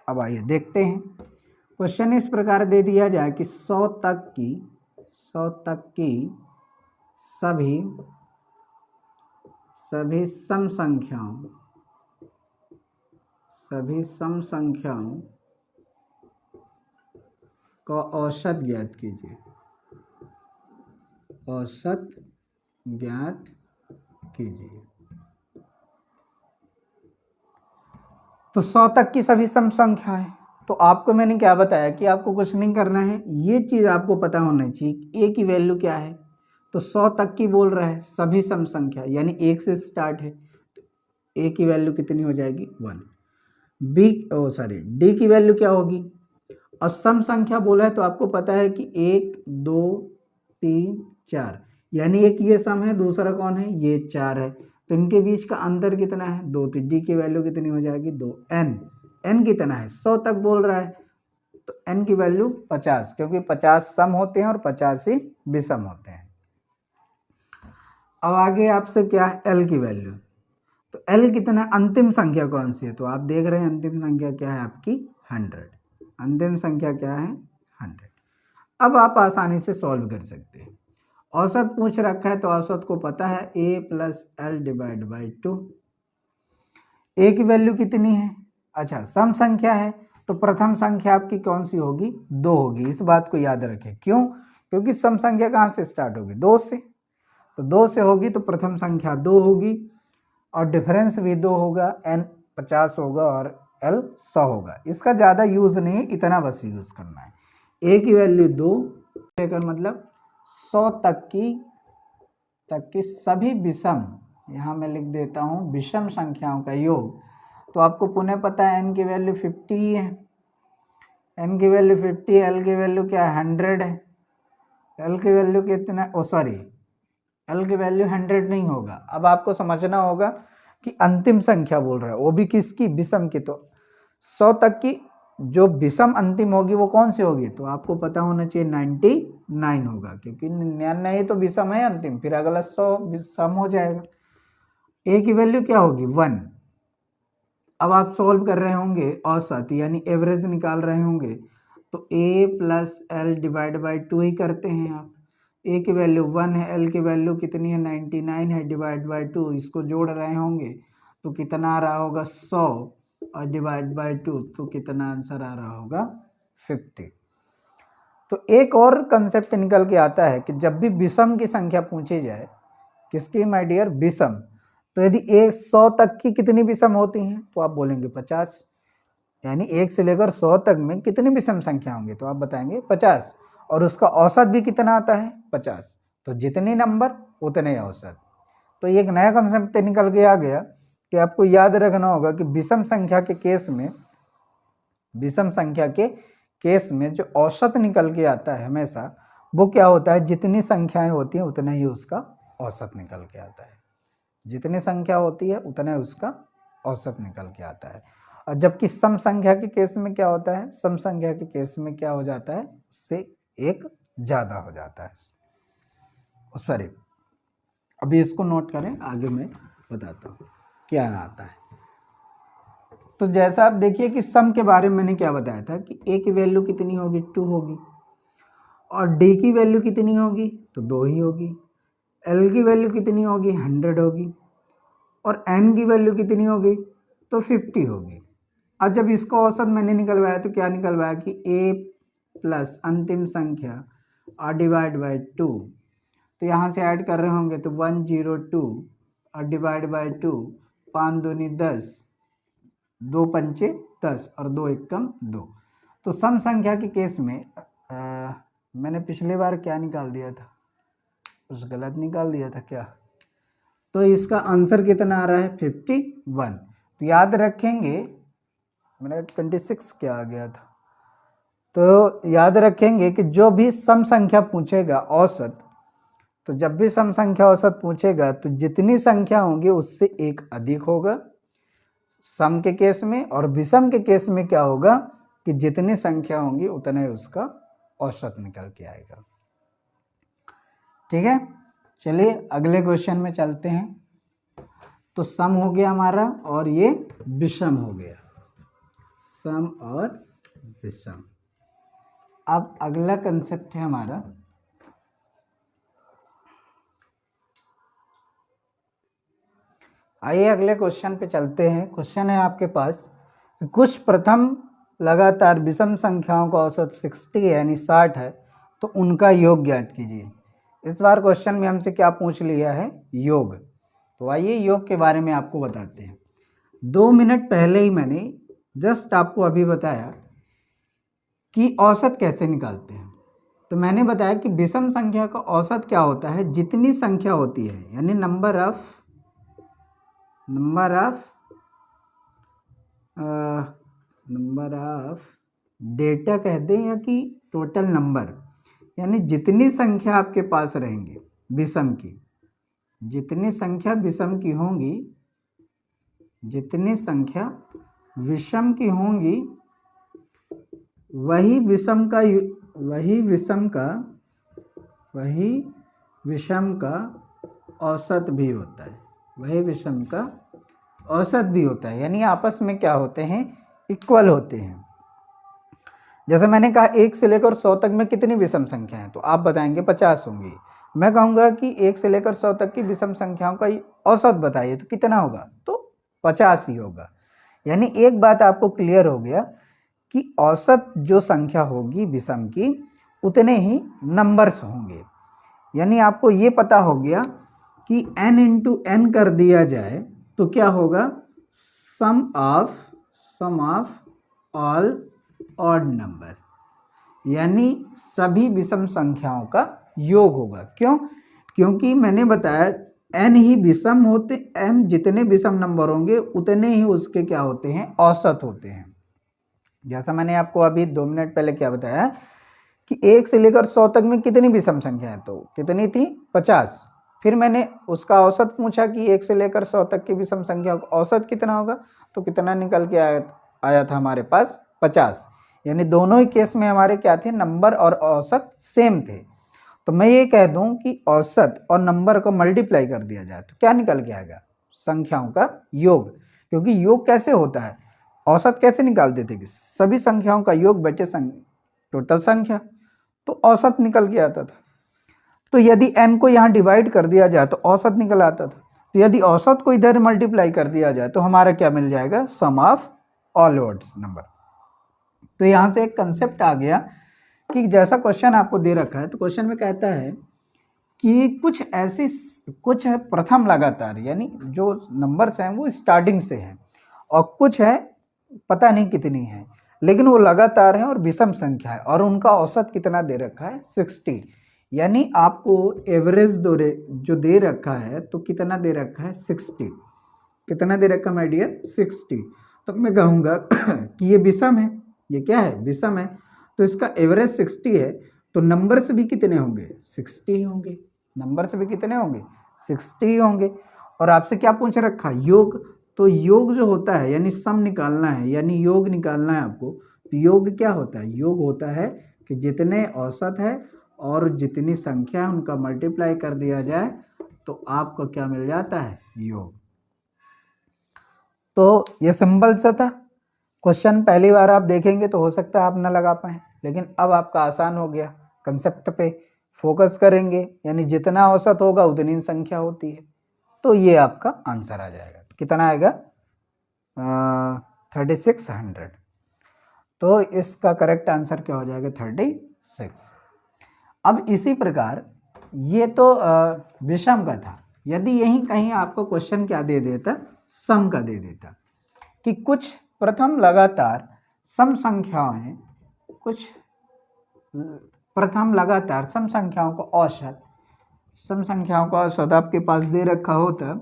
S1: अब आइए देखते हैं। क्वेश्चन इस प्रकार दे दिया जाए कि 100 तक की सभी सम संख्याओं का औसत ज्ञात कीजिए। औसत ज्ञात कीजिए। तो 100 तक की सभी सम संख्याएं, तो आपको मैंने क्या बताया कि आपको कुछ नहीं करना है, ये चीज़ आपको पता होना चाहिए ए की वैल्यू क्या है। तो 100 तक की बोल रहा है सभी सम संख्या, यानी 1 से स्टार्ट है, तो ए की वैल्यू कितनी हो जाएगी 1। डी की वैल्यू क्या होगी, और सम संख्या बोला है तो आपको पता है कि 1 2 3 4, यानी एक ये सम है, दूसरा कौन है, ये 4 है, तो इनके बीच का अंतर कितना है 2, तो डी की वैल्यू कितनी हो जाएगी 2। एन कितना है, 100 तक बोल रहा है, तो एन की वैल्यू 50, क्योंकि 50 सम होते हैं और 50 ही विषम होते हैं। अब आगे आपसे क्या है, एल की वैल्यू, तो एल कितना, अंतिम संख्या कौन सी है, तो आप देख रहे हैं अंतिम संख्या क्या है आपकी 100, अंतिम संख्या क्या है 100। अब आप आसानी से सॉल्व कर सकते हैं। औसत पूछ रखा है तो औसत को पता है a plus L divide by 2। ए की वैल्यू कितनी है, अच्छा सम संख्या है तो प्रथम संख्या आपकी कौन सी होगी 2 होगी, इस बात को याद रखें। क्यों, क्योंकि सम संख्या कहाँ से स्टार्ट होगी 2 से, तो 2 से होगी तो प्रथम संख्या 2 होगी, और डिफरेंस भी 2 होगा, n 50 होगा और l 100 होगा। इसका ज़्यादा यूज़ नहीं है, इतना बस यूज़ करना है। a की वैल्यू 2 लेकर मतलब 100 तक की सभी विषम, यहाँ मैं लिख देता हूँ विषम संख्याओं का योग। तो आपको पुनः पता है n की वैल्यू 50 ही है, n की वैल्यू 50, l की वैल्यू क्या है 100 है, l की वैल्यू कितना, l की वैल्यू 100 नहीं होगा। अब आपको समझना होगा कि अंतिम संख्या बोल रहा है, वो भी किसकी, विषम की, तो 100 तक की जो विषम अंतिम होगी वो कौन सी होगी, तो आपको पता होना चाहिए 99 होगा, क्योंकि 99 ही तो विषम है अंतिम, फिर अगला 100 विषम हो जाएगा। ए की वैल्यू क्या होगी 1। अब आप सॉल्व कर रहे होंगे औसत यानी एवरेज निकाल रहे होंगे, तो a plus L divide by 2 ही करते हैं आप। a की वैल्यू 1 है, l की वैल्यू कितनी है 99 है, डिवाइड बाई 2, इसको जोड़ रहे होंगे तो कितना आ रहा होगा 100, और डिवाइड बाई 2 तो कितना आंसर आ रहा होगा 50। तो एक और कंसेप्ट निकल के आता है कि जब भी विषम की संख्या पूछी जाए, किसकी माय डियर, विषम, तो यदि 100 तक की कितनी विषम होती हैं, तो आप बोलेंगे 50, यानी 1 से लेकर 100 तक में कितनी विषम संख्या होंगी, तो आप बताएंगे 50, और उसका औसत भी कितना आता है 50, तो जितने नंबर उतने औसत। तो ये एक नया कंसेप्ट निकल के आ गया कि आपको याद रखना होगा कि विषम संख्या के केस में जो औसत निकल के आता है हमेशा, वो क्या होता है, जितनी संख्याएं होती हैं उतना ही उसका औसत निकल के आता है, जितनी संख्या होती है उतना उसका औसत निकल के आता है। और जबकि सम संख्या के केस में क्या होता है, सम संख्या के केस में क्या हो जाता है, उससे एक ज़्यादा हो जाता है। सॉरी, अभी इसको नोट करें, आगे मैं बताता हूँ क्या आता है। तो जैसा आप देखिए कि सम के बारे में मैंने क्या बताया था कि a की वैल्यू कितनी होगी 2 होगी, और d की वैल्यू कितनी होगी तो 2 ही होगी, l की वैल्यू कितनी होगी 100 होगी, और n की वैल्यू कितनी होगी तो 50 होगी। अब जब इसका औसत मैंने निकलवाया तो क्या निकलवाया कि a प्लस अंतिम संख्या और डिवाइड बाई 2, तो यहाँ से ऐड कर रहे होंगे तो 102 और डिवाइड बाई 2, 5 दूनी 10, 2 पंचे 10 और 2 एकम 2। तो सम संख्या के केस में मैंने पिछली बार क्या निकाल दिया था, कुछ गलत निकाल दिया था क्या, तो इसका आंसर कितना आ रहा है 51। तो याद रखेंगे, मैंने 26 क्या आ गया था, तो याद रखेंगे कि जो भी सम संख्या पूछेगा औसत, तो जब भी सम संख्या औसत पूछेगा तो जितनी संख्या होंगी उससे एक अधिक होगा सम के केस में, और विषम के केस में क्या होगा कि जितनी संख्या होंगी उतना ही उसका औसत निकल के आएगा। ठीक है, चलिए अगले क्वेश्चन में चलते हैं। तो सम हो गया हमारा और ये विषम हो गया, सम और विषम। अब अगला कंसेप्ट है हमारा आइए अगले क्वेश्चन पे चलते हैं। क्वेश्चन है आपके पास, कुछ प्रथम लगातार विषम संख्याओं का औसत 60 है यानी 60 है, तो उनका योग ज्ञात कीजिए। इस बार क्वेश्चन में हमसे क्या पूछ लिया है, योग। तो आइए योग के बारे में आपको बताते हैं। 2 मिनट पहले ही मैंने जस्ट आपको अभी बताया कि औसत कैसे निकालते हैं। तो मैंने बताया कि विषम संख्या का औसत क्या होता है, जितनी संख्या होती है यानी नंबर ऑफ डेटा कह दें या कि टोटल नंबर, यानी जितनी संख्या आपके पास रहेंगे विषम की, जितनी संख्या विषम की होंगी, जितनी संख्या विषम की होंगी वही विषम का औसत भी होता है, वही विषम का औसत भी होता है, यानी आपस में क्या होते हैं, इक्वल होते हैं। जैसे मैंने कहा 1 से लेकर 100 तक में कितनी विषम संख्या है, तो आप बताएंगे 50 होंगी। मैं कहूँगा कि 1 से लेकर 100 तक की विषम संख्याओं का औसत बताइए, तो कितना होगा, तो 50 ही होगा। यानी एक बात आपको क्लियर हो गया कि औसत जो संख्या होगी विषम की उतने ही नंबर्स होंगे। यानी आपको ये पता हो गया कि n इंटू एन कर दिया जाए तो क्या होगा, सम ऑफ ऑल ऑड नंबर, यानी सभी विषम संख्याओं का योग होगा। क्यों, क्योंकि मैंने बताया n ही विषम होते, n जितने विषम नंबर होंगे उतने ही उसके क्या होते हैं, औसत होते हैं। जैसा मैंने आपको अभी 2 मिनट पहले क्या बताया कि 1 से लेकर 100 तक में कितनी विषम संख्या है, तो कितनी थी, 50। फिर मैंने उसका औसत पूछा कि 1 से लेकर 100 तक की विषम संख्या का औसत कितना होगा, तो कितना निकल के आया था हमारे पास, 50। यानी दोनों ही केस में हमारे क्या थे, नंबर और औसत सेम थे। तो मैं ये कह दूं कि औसत और नंबर को मल्टीप्लाई कर दिया जाए तो क्या निकल के आएगा, संख्याओं का योग। क्योंकि योग कैसे होता है, औसत कैसे निकालते थे कि सभी संख्याओं का योग बटे टोटल संख्या, तो औसत निकल के आता था। तो यदि n को यहाँ डिवाइड कर दिया जाए तो औसत निकल आता था। तो यदि औसत को इधर मल्टीप्लाई कर दिया जाए तो हमारा क्या मिल जाएगा, सम ऑफ ऑल ऑड्स नंबर। तो यहाँ से एक कंसेप्ट आ गया कि जैसा क्वेश्चन आपको दे रखा है, तो क्वेश्चन में कहता है कि कुछ है प्रथम लगातार, यानी जो नंबर्स हैं वो स्टार्टिंग से हैं, और कुछ है पता नहीं कितनी है लेकिन वो लगातार है और विषम संख्या है, और उनका औसत कितना दे रखा है, 60। यानी आपको एवरेज जो दे रखा है, तो कितना दे रखा है, 60। कितना दे रखा माय डियर, 60। तो मैं कहूँगा कि ये विषम है, ये क्या है, विषम है, तो इसका एवरेज 60 है, तो नंबर्स भी कितने होंगे, 60 ही होंगे। नंबर्स भी कितने होंगे, 60 ही होंगे। और आपसे क्या पूछ रखा, योग। तो योग जो होता है यानी सम निकालना है, यानी योग निकालना है आपको। तो योग क्या होता है, योग होता है कि जितने औसत है और जितनी संख्या उनका मल्टीप्लाई कर दिया जाए तो आपको क्या मिल जाता है, योग। तो ये सिंपल सा था क्वेश्चन। पहली बार आप देखेंगे तो हो सकता है आप ना लगा पाएँ, लेकिन अब आपका आसान हो गया। कंसेप्ट पे फोकस करेंगे, यानी जितना औसत होगा उतनी संख्या होती है, तो ये आपका आंसर आ जाएगा। कितना आएगा, 3600। तो इसका करेक्ट आंसर क्या हो जाएगा, 36। अब इसी प्रकार ये तो विषम का था। यदि यहीं कहीं आपको क्वेश्चन क्या दे देता, सम का दे देता कि कुछ प्रथम लगातार सम संख्याएं, कुछ प्रथम लगातार सम संख्याओं का औसत, सम संख्याओं का औसत आपके पास दे रखा होता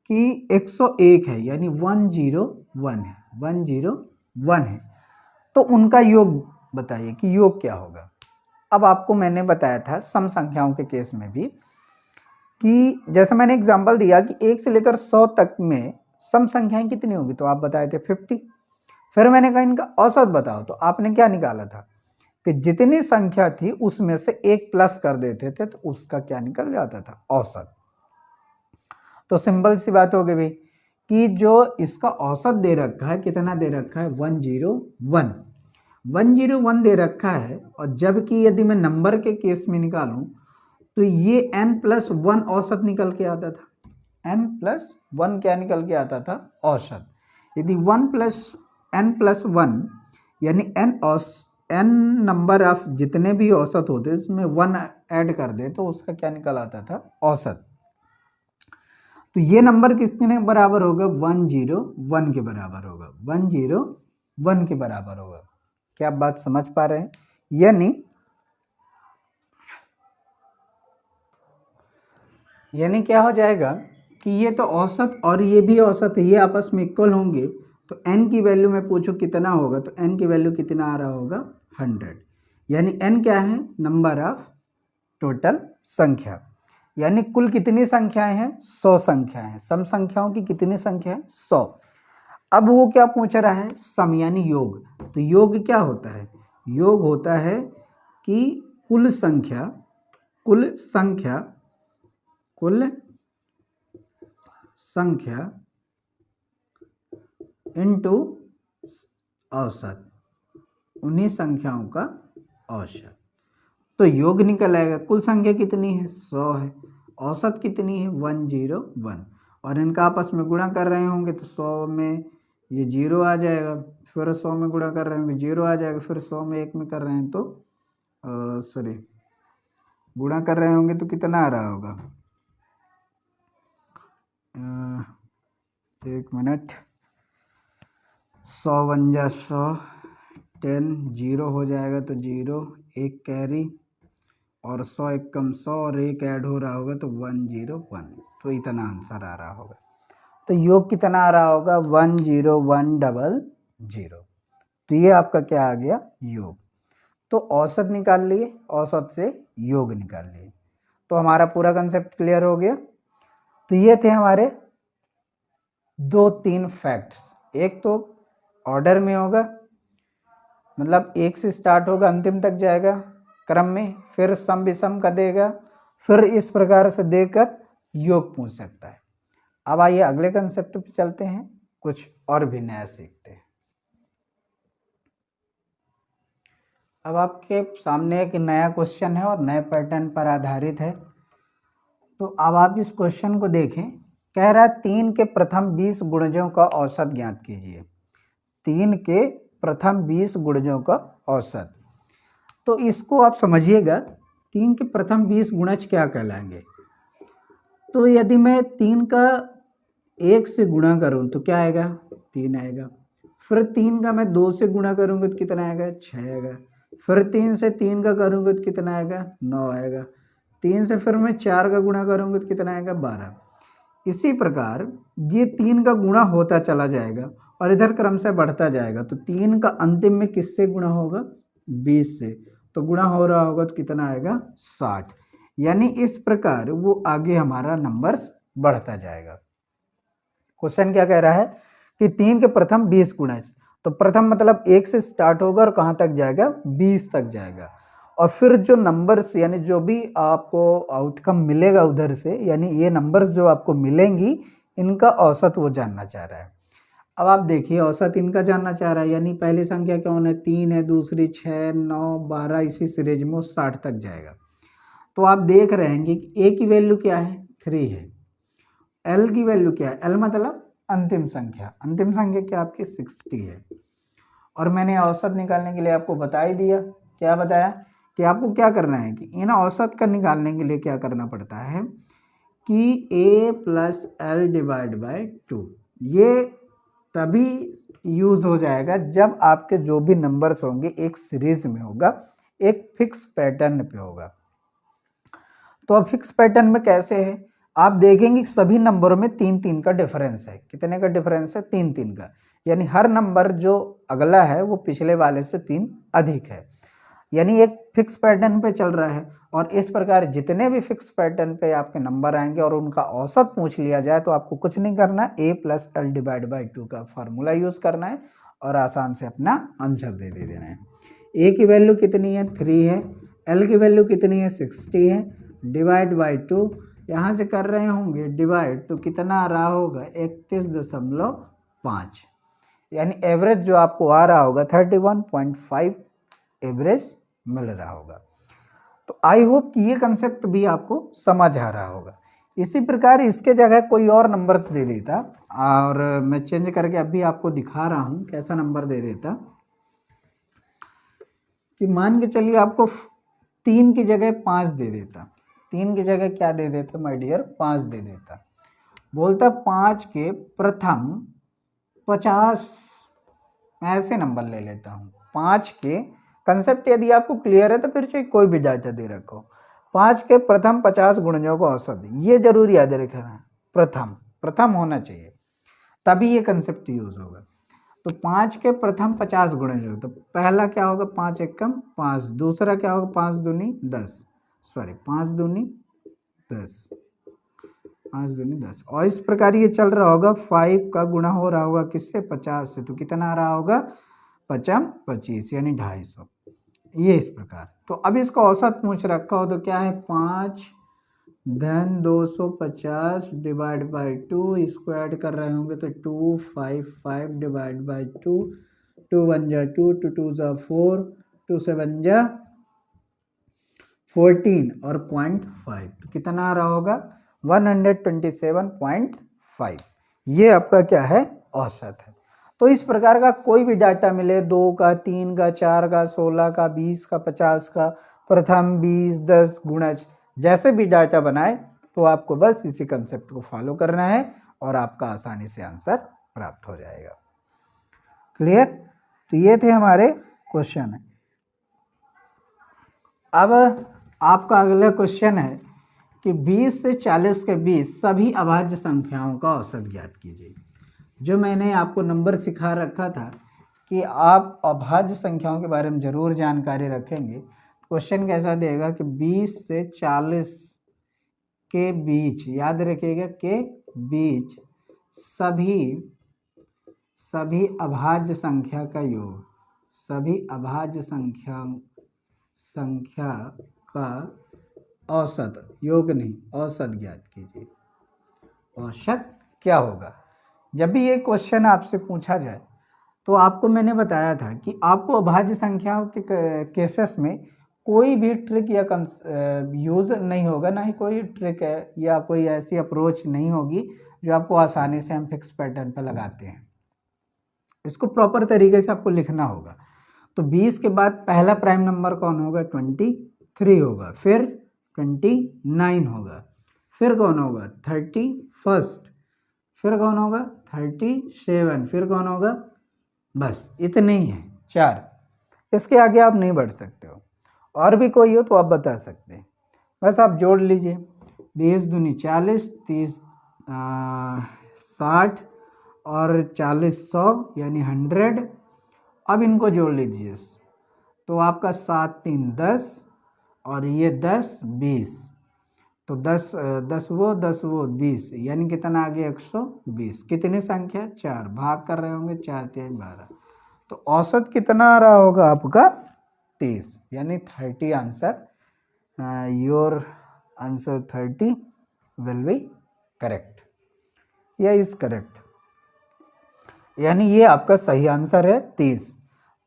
S1: कि 101 है, यानी 101 है, 101 है, तो उनका योग बताइए कि योग क्या होगा। अब आपको मैंने बताया था सम संख्याओं के केस में भी कि जैसे मैंने एग्जांपल दिया कि 1 से लेकर 100 तक में सम संख्याएं कितनी होगी, तो आप बताए थे 50। फिर मैंने कहा इनका औसत बताओ, तो आपने क्या निकाला था कि जितनी संख्या थी उसमें से एक प्लस कर देते थे तो उसका क्या निकल जाता था, औसत। तो सिंपल सी बात हो गई भाई कि जो इसका औसत दे रखा है, कितना दे रखा है, 101 दे रखा है। और जबकि यदि मैं नंबर के केस में निकालूं तो ये n+1 औसत निकल के आता था, n+1 क्या निकल के आता था, औसत। यदि 1+n+1 यानी n नंबर ऑफ जितने भी औसत होते उसमें 1 ऐड कर दे तो उसका क्या निकल आता था, औसत। तो ये नंबर किसके बराबर होगा, 101 के बराबर होगा, 101 के बराबर होगा। क्या आप बात समझ पा रहे हैं? यानी क्या हो जाएगा कि ये तो औसत और ये भी औसत है, ये आपस में इक्वल होंगे। तो n की वैल्यू में पूछो कितना होगा, तो n की वैल्यू कितना आ रहा होगा, 100। यानी n क्या है, नंबर ऑफ टोटल संख्या। यानी कुल कितनी संख्याएं हैं, 100 संख्याएं हैं। सम संख्याओं की कितनी संख्या है, 100। अब वो क्या पूछ रहा है, सम यानी योग। तो योग क्या होता है, योग होता है कि कुल संख्या इनटू औसत, उन्हीं संख्याओं का औसत। तो योग निकल आएगा। कुल संख्या कितनी है, 100 है। औसत कितनी है, 101। और इनका आपस में गुणा कर रहे होंगे तो 100 में ये 0 आ जाएगा, फिर 100 में गुणा कर रहे होंगे 0 आ जाएगा, फिर 100 में 1 में कर रहे हैं तो गुणा कर रहे होंगे तो कितना आ रहा होगा, 1 मिनट, 100 × 100, 10, 0 हो जाएगा तो 0, 1 कैरी, और 100 1 कम 100 और 1 ऐड हो रहा होगा तो 101। तो इतना आंसर आ रहा होगा। तो योग कितना आ रहा होगा, 10100। तो ये आपका क्या आ गया, योग। तो औसत निकाल लिए, औसत से योग निकाल लिए। तो हमारा पूरा कंसेप्ट क्लियर हो गया। तो ये थे हमारे 2-3 फैक्ट्स। एक तो ऑर्डर में होगा, मतलब 1 से स्टार्ट होगा अंतिम तक जाएगा क्रम में, फिर सम विषम का देगा, फिर इस प्रकार से देकर योग पूछ सकता है। अब आइए अगले कंसेप्ट पे चलते हैं, कुछ और भी नया सीखते हैं। अब आपके सामने एक नया क्वेश्चन है और नए पैटर्न पर आधारित है। तो अब आप इस क्वेश्चन को देखें। कह रहा है 3 के प्रथम 20 गुणजों का औसत ज्ञात कीजिए। 3 के प्रथम 20 गुणजों का औसत। तो इसको आप समझिएगा, 3 के प्रथम 20 गुणज क्या कहलाएंगे। तो यदि मैं 3 का 1 से गुणा करूं तो क्या आएगा, 3 आएगा। फिर 3 का मैं 2 से गुणा करूंगा तो कितना आएगा, 6 आएगा। फिर 3 से 3 का करूंगा तो कितना आएगा, 9 आएगा। 3 से फिर मैं 4 का गुणा करूंगा तो कितना आएगा, 12। इसी प्रकार ये 3 का गुणा होता चला जाएगा और इधर क्रम से बढ़ता जाएगा। तो 3 का अंतिम में किससे गुणा होगा, 20 से। तो गुणा हो रहा होगा तो कितना आएगा, 60। यानी इस प्रकार वो आगे हमारा नंबर्स बढ़ता जाएगा। क्वेश्चन क्या कह रहा है कि 3 के प्रथम 20 गुणज। तो प्रथम मतलब 1 से स्टार्ट होगा और कहाँ तक जाएगा, 20 तक जाएगा। और फिर जो नंबर्स यानी जो भी आपको आउटकम मिलेगा उधर से, यानी ये नंबर्स जो आपको मिलेंगी इनका औसत वो जानना चाह रहा है। अब आप देखिए औसत इनका जानना चाह रहा है, यानी पहली संख्या कौन है, 3 है, दूसरी 6, 9, 12, इसी सीरीज में 60 तक जाएगा। तो आप देख रहे हैं कि ए की वैल्यू क्या है, 3 है। एल की वैल्यू क्या है, एल मतलब अंतिम संख्या क्या आपकी 60 है। और मैंने औसत निकालने के लिए आपको बता ही दिया, क्या बताया कि आपको क्या करना है कि इन औसत का निकालने के लिए क्या करना पड़ता है कि a + l/2 ये तभी यूज हो जाएगा जब आपके जो भी नंबर्स होंगे एक सीरीज में होगा, एक फिक्स पैटर्न पे होगा। तो अब फिक्स पैटर्न में कैसे है, आप देखेंगे सभी नंबरों में 3-3 का डिफरेंस है। कितने का डिफरेंस है, 3-3 का। यानी हर नंबर जो अगला है वो पिछले वाले से 3 अधिक है। यानी एक फिक्स पैटर्न पे चल रहा है। और इस प्रकार जितने भी फिक्स पैटर्न पे आपके नंबर आएंगे और उनका औसत पूछ लिया जाए तो आपको कुछ नहीं करना, a+l/2 का फार्मूला यूज करना है और आसान से अपना आंसर दे देना है। a की वैल्यू कितनी है 3 है, l की वैल्यू कितनी है 60 है, डिवाइड बाई 2, यहाँ से कर रहे होंगे डिवाइड तो कितना आ रहा होगा 31.5, यानी एवरेज जो आपको आ रहा होगा 31.5 एवरेज मिल रहा होगा। तो आई होप कि ये कंसेप्ट भी आपको समझ आ रहा होगा। इसी प्रकार इसके जगह कोई और नंबर्स दे देता और मैं चेंज करके अभी आपको दिखा रहा हूँ कैसा नंबर दे देता कि मान के चलिए आपको 3 की जगह 5 दे देता, 3 की जगह क्या दे देता माय डियर 5 दे देता, बोलता 5 के प्रथम 50, मैं ऐसे नंबर ले लेता हूँ 5 के कंसेप्ट यदि आपको क्लियर है तो फिर से कोई भी डाटा दे रखो, 5 के प्रथम 50 गुणजों का औसत, ये जरूर याद रखना, प्रथम होना चाहिए तभी ये कंसेप्ट यूज होगा। तो 5 के प्रथम 50 गुणजों, तो पहला क्या होगा 5 एकम 5, दूसरा क्या होगा 5 दूनी 10, 5 दूनी 10, 5 दूनी 10, और इस प्रकार ये चल रहा होगा 5 का गुणा हो रहा होगा किससे 50 से, तो कितना आ रहा होगा 25 यानी 250, ये इस प्रकार। तो अब इसका औसत पूछ रखा हो तो क्या है 5 धन 250 डिवाइड बाई 2, इसको ऐड कर रहे होंगे तो 255 डिवाइड बाई 2, 2 1 जा 2, 2 2 जा 4, 2 7 जा 14 और 0.5, तो कितना आ रहा होगा 127.5, ये आपका क्या है औसत है। तो इस प्रकार का कोई भी डाटा मिले 2 का 3 का 4 का 16 का 20 का 50 का प्रथम 20 10 गुणज जैसे भी डाटा बनाए तो आपको बस इसी कंसेप्ट को फॉलो करना है और आपका आसानी से आंसर प्राप्त हो जाएगा। क्लियर? तो ये थे हमारे क्वेश्चन। अब आपका अगला क्वेश्चन है कि 20 से 40 के बीच सभी अभाज्य संख्याओं का औसत ज्ञात कीजिए। जो मैंने आपको नंबर सिखा रखा था कि आप अभाज्य संख्याओं के बारे में जरूर जानकारी रखेंगे। क्वेश्चन कैसा देगा कि 20 से 40 के बीच, याद रखिएगा के बीच सभी अभाज्य संख्या का योग, सभी अभाज्य संख्या का औसत, योग नहीं औसत ज्ञात कीजिए। औसत क्या होगा? जब भी ये क्वेश्चन आपसे पूछा जाए तो आपको मैंने बताया था कि आपको अभाज्य संख्याओं के केसेस में कोई भी ट्रिक या यूज़ नहीं होगा, ना ही कोई ट्रिक है या कोई ऐसी अप्रोच नहीं होगी जो आपको आसानी से हम फिक्स पैटर्न पर लगाते हैं। इसको प्रॉपर तरीके से आपको लिखना होगा। तो 20 के बाद पहला प्राइम नंबर कौन होगा 23 होगा, फिर 29 होगा, फिर कौन होगा 31, फिर कौन होगा 37, फिर कौन होगा, बस इतने ही है 4, इसके आगे आप नहीं बढ़ सकते हो। और भी कोई हो तो आप बता सकते हैं, बस आप जोड़ लीजिए 20 दूनी 40, 30 60 और 40 100 यानी 100। अब इनको जोड़ लीजिए तो आपका 7 3 10 और ये 10 20, तो 10 वो 20 यानी कितना आ गया 120। कितनी संख्या 4, भाग कर रहे होंगे 4 3 12, तो औसत कितना आ रहा होगा आपका 30, यानी 30 answer, your answer 30 will be correct, या इज करेक्ट, यानी ये आपका सही आंसर है 30।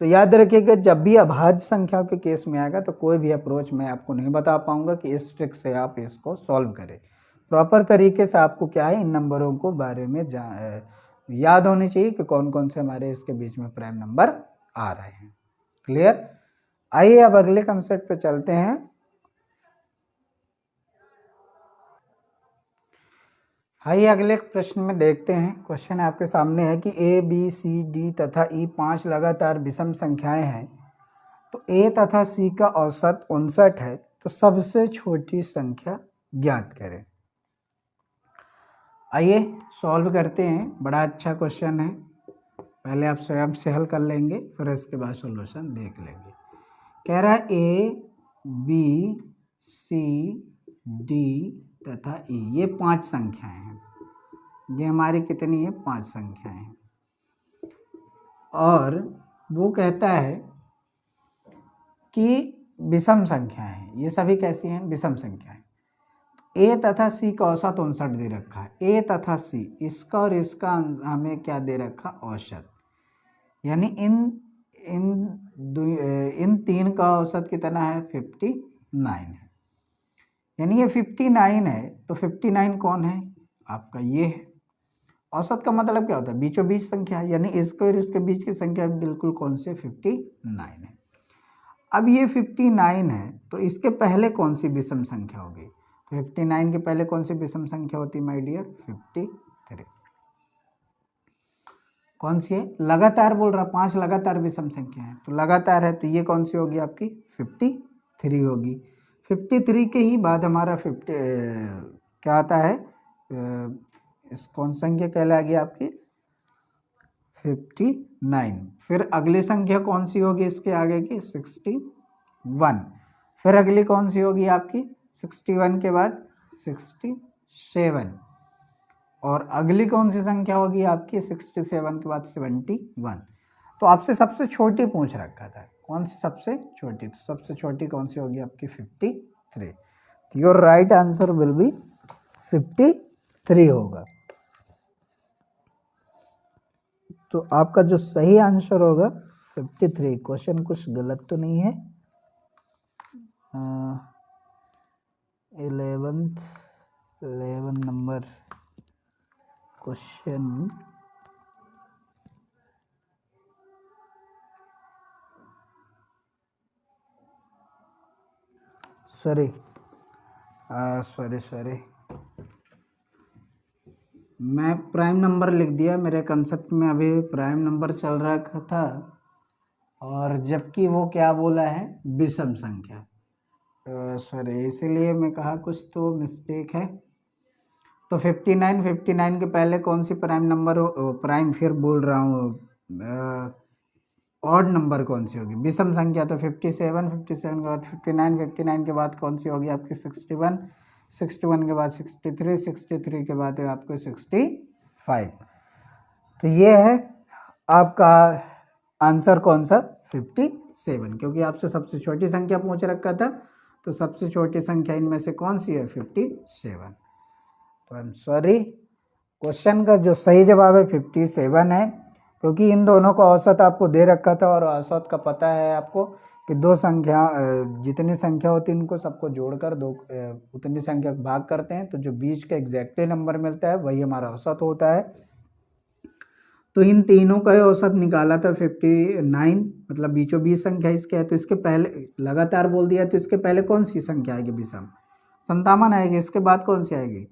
S1: तो याद रखिएगा जब भी अभाज्य संख्याओं के केस में आएगा तो कोई भी अप्रोच मैं आपको नहीं बता पाऊंगा कि इस ट्रिक से आप इसको सॉल्व करें। प्रॉपर तरीके से आपको क्या है इन नंबरों को बारे में याद होनी चाहिए कि कौन कौन से हमारे इसके बीच में प्राइम नंबर आ रहे हैं। क्लियर? आइए अब अगले कंसेप्ट पे चलते हैं। आइए अगले प्रश्न में देखते हैं। क्वेश्चन आपके सामने है कि ए बी सी डी तथा ई 5 लगातार विषम संख्याएं हैं, तो ए तथा सी का औसत 59 है, तो सबसे छोटी संख्या ज्ञात करें। आइए सॉल्व करते हैं। बड़ा अच्छा क्वेश्चन है, पहले आप स्वयं से हल कर लेंगे फिर इसके बाद सॉल्यूशन देख लेंगे। कह रहा है ए बी सी डी तथा ई, ये 5 संख्याएं हैं। ये हमारी कितनी है? 5 संख्याएं हैं। और वो कहता है कि विषम संख्याएं हैं। ये सभी कैसी हैं? विषम संख्याएं। ए तथा सी का औसत 59 दे रखा है। ए तथा सी, इसका और इसका हमें क्या दे रखा? औसत। यानी इन तीन का औसत कितना है? 59 है। यानी ये 59 है, तो 59 कौन है? आपका ये है। औसत का मतलब क्या होता है? बीचों बीच संख्या, यानी इसके और इसके बीच की संख्या बिल्कुल कौन से? 59 है। अब ये 59 है, तो इसके पहले कौन सी विषम संख्या होगी? 59 के पहले कौन सी विषम संख्या होती है माय डियर? 53। कौन सी है? लगातार बोल रहा, 5 लगातार विषम संख्या है, तो लगातार है, तो ये कौन सी होगी आपकी? 53 होगी। 53 के ही बाद हमारा क्या आता है? इस कौन संख्या कहलाएगी आपकी? 59। फिर अगली संख्या कौन सी होगी इसके आगे की? 61। फिर अगली कौन सी होगी आपकी? 61 के बाद 67। और अगली कौन सी संख्या होगी आपकी? 67 के बाद 71। तो आपसे सबसे छोटी पूछ रखा था, कौन सी सबसे छोटी? तो सबसे छोटी कौन सी होगी आपकी? 53। Your right answer will be 53 होगा। तो आपका जो सही आंसर होगा 53। क्वेश्चन कुछ गलत तो नहीं है। 11 नंबर क्वेश्चन, सॉरी, मैं प्राइम नंबर लिख दिया। मेरे कंसेप्ट में अभी प्राइम नंबर चल रहा था, और जबकि वो क्या बोला है? विषम संख्या। सॉरी, इसीलिए मैं कहा कुछ तो मिस्टेक है। तो 59 के पहले कौन सी प्राइम नंबर हो? प्राइम, फिर बोल रहा हूँ, ऑड नंबर कौन सी होगी? विषम संख्या। तो 57 के बाद 59 के बाद कौन सी होगी आपकी? 61 के बाद 63 के बाद आपको 65। तो ये है आपका आंसर कौन सा? 57, क्योंकि आपसे सबसे छोटी संख्या पूछ रखा था, तो सबसे छोटी संख्या इनमें से कौन सी है? 57। तो आई एम सॉरी, क्वेश्चन का जो सही जवाब है 57 है, क्योंकि इन दोनों का औसत आपको दे रखा था, और औसत का पता है आपको कि दो संख्या, जितनी संख्या होती है उनको सबको जोड़कर उतनी संख्या भाग करते हैं, तो जो बीच का एग्जैक्टली नंबर मिलता है वही हमारा औसत होता है। तो इन तीनों का औसत निकाला था 59, मतलब बीचों बीच संख्या इसके है। तो इसके पहले लगातार बोल दिया, तो इसके पहले कौन सी संख्या आएगी? विषम। 57 आएगी। इसके बाद कौन सी आएगी?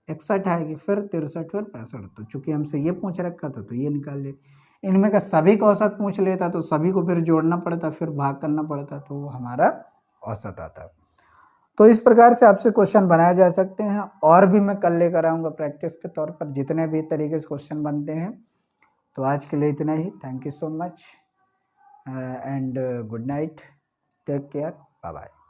S1: 61 आएगी, फिर 63, फिर 65। तो चूंकि हमसे ये पूछ रखा था तो ये निकाल ले। इनमें का सभी का औसत पूछ लेता तो सभी को फिर जोड़ना पड़ता, फिर भाग करना पड़ता, तो हमारा औसत आता। तो इस प्रकार से आपसे क्वेश्चन बनाए जा सकते हैं, और भी मैं कल लेकर आऊँगा प्रैक्टिस के तौर पर जितने भी तरीके से क्वेश्चन बनते हैं। तो आज के लिए इतना ही। Thank you so much and good night, take care, bye bye.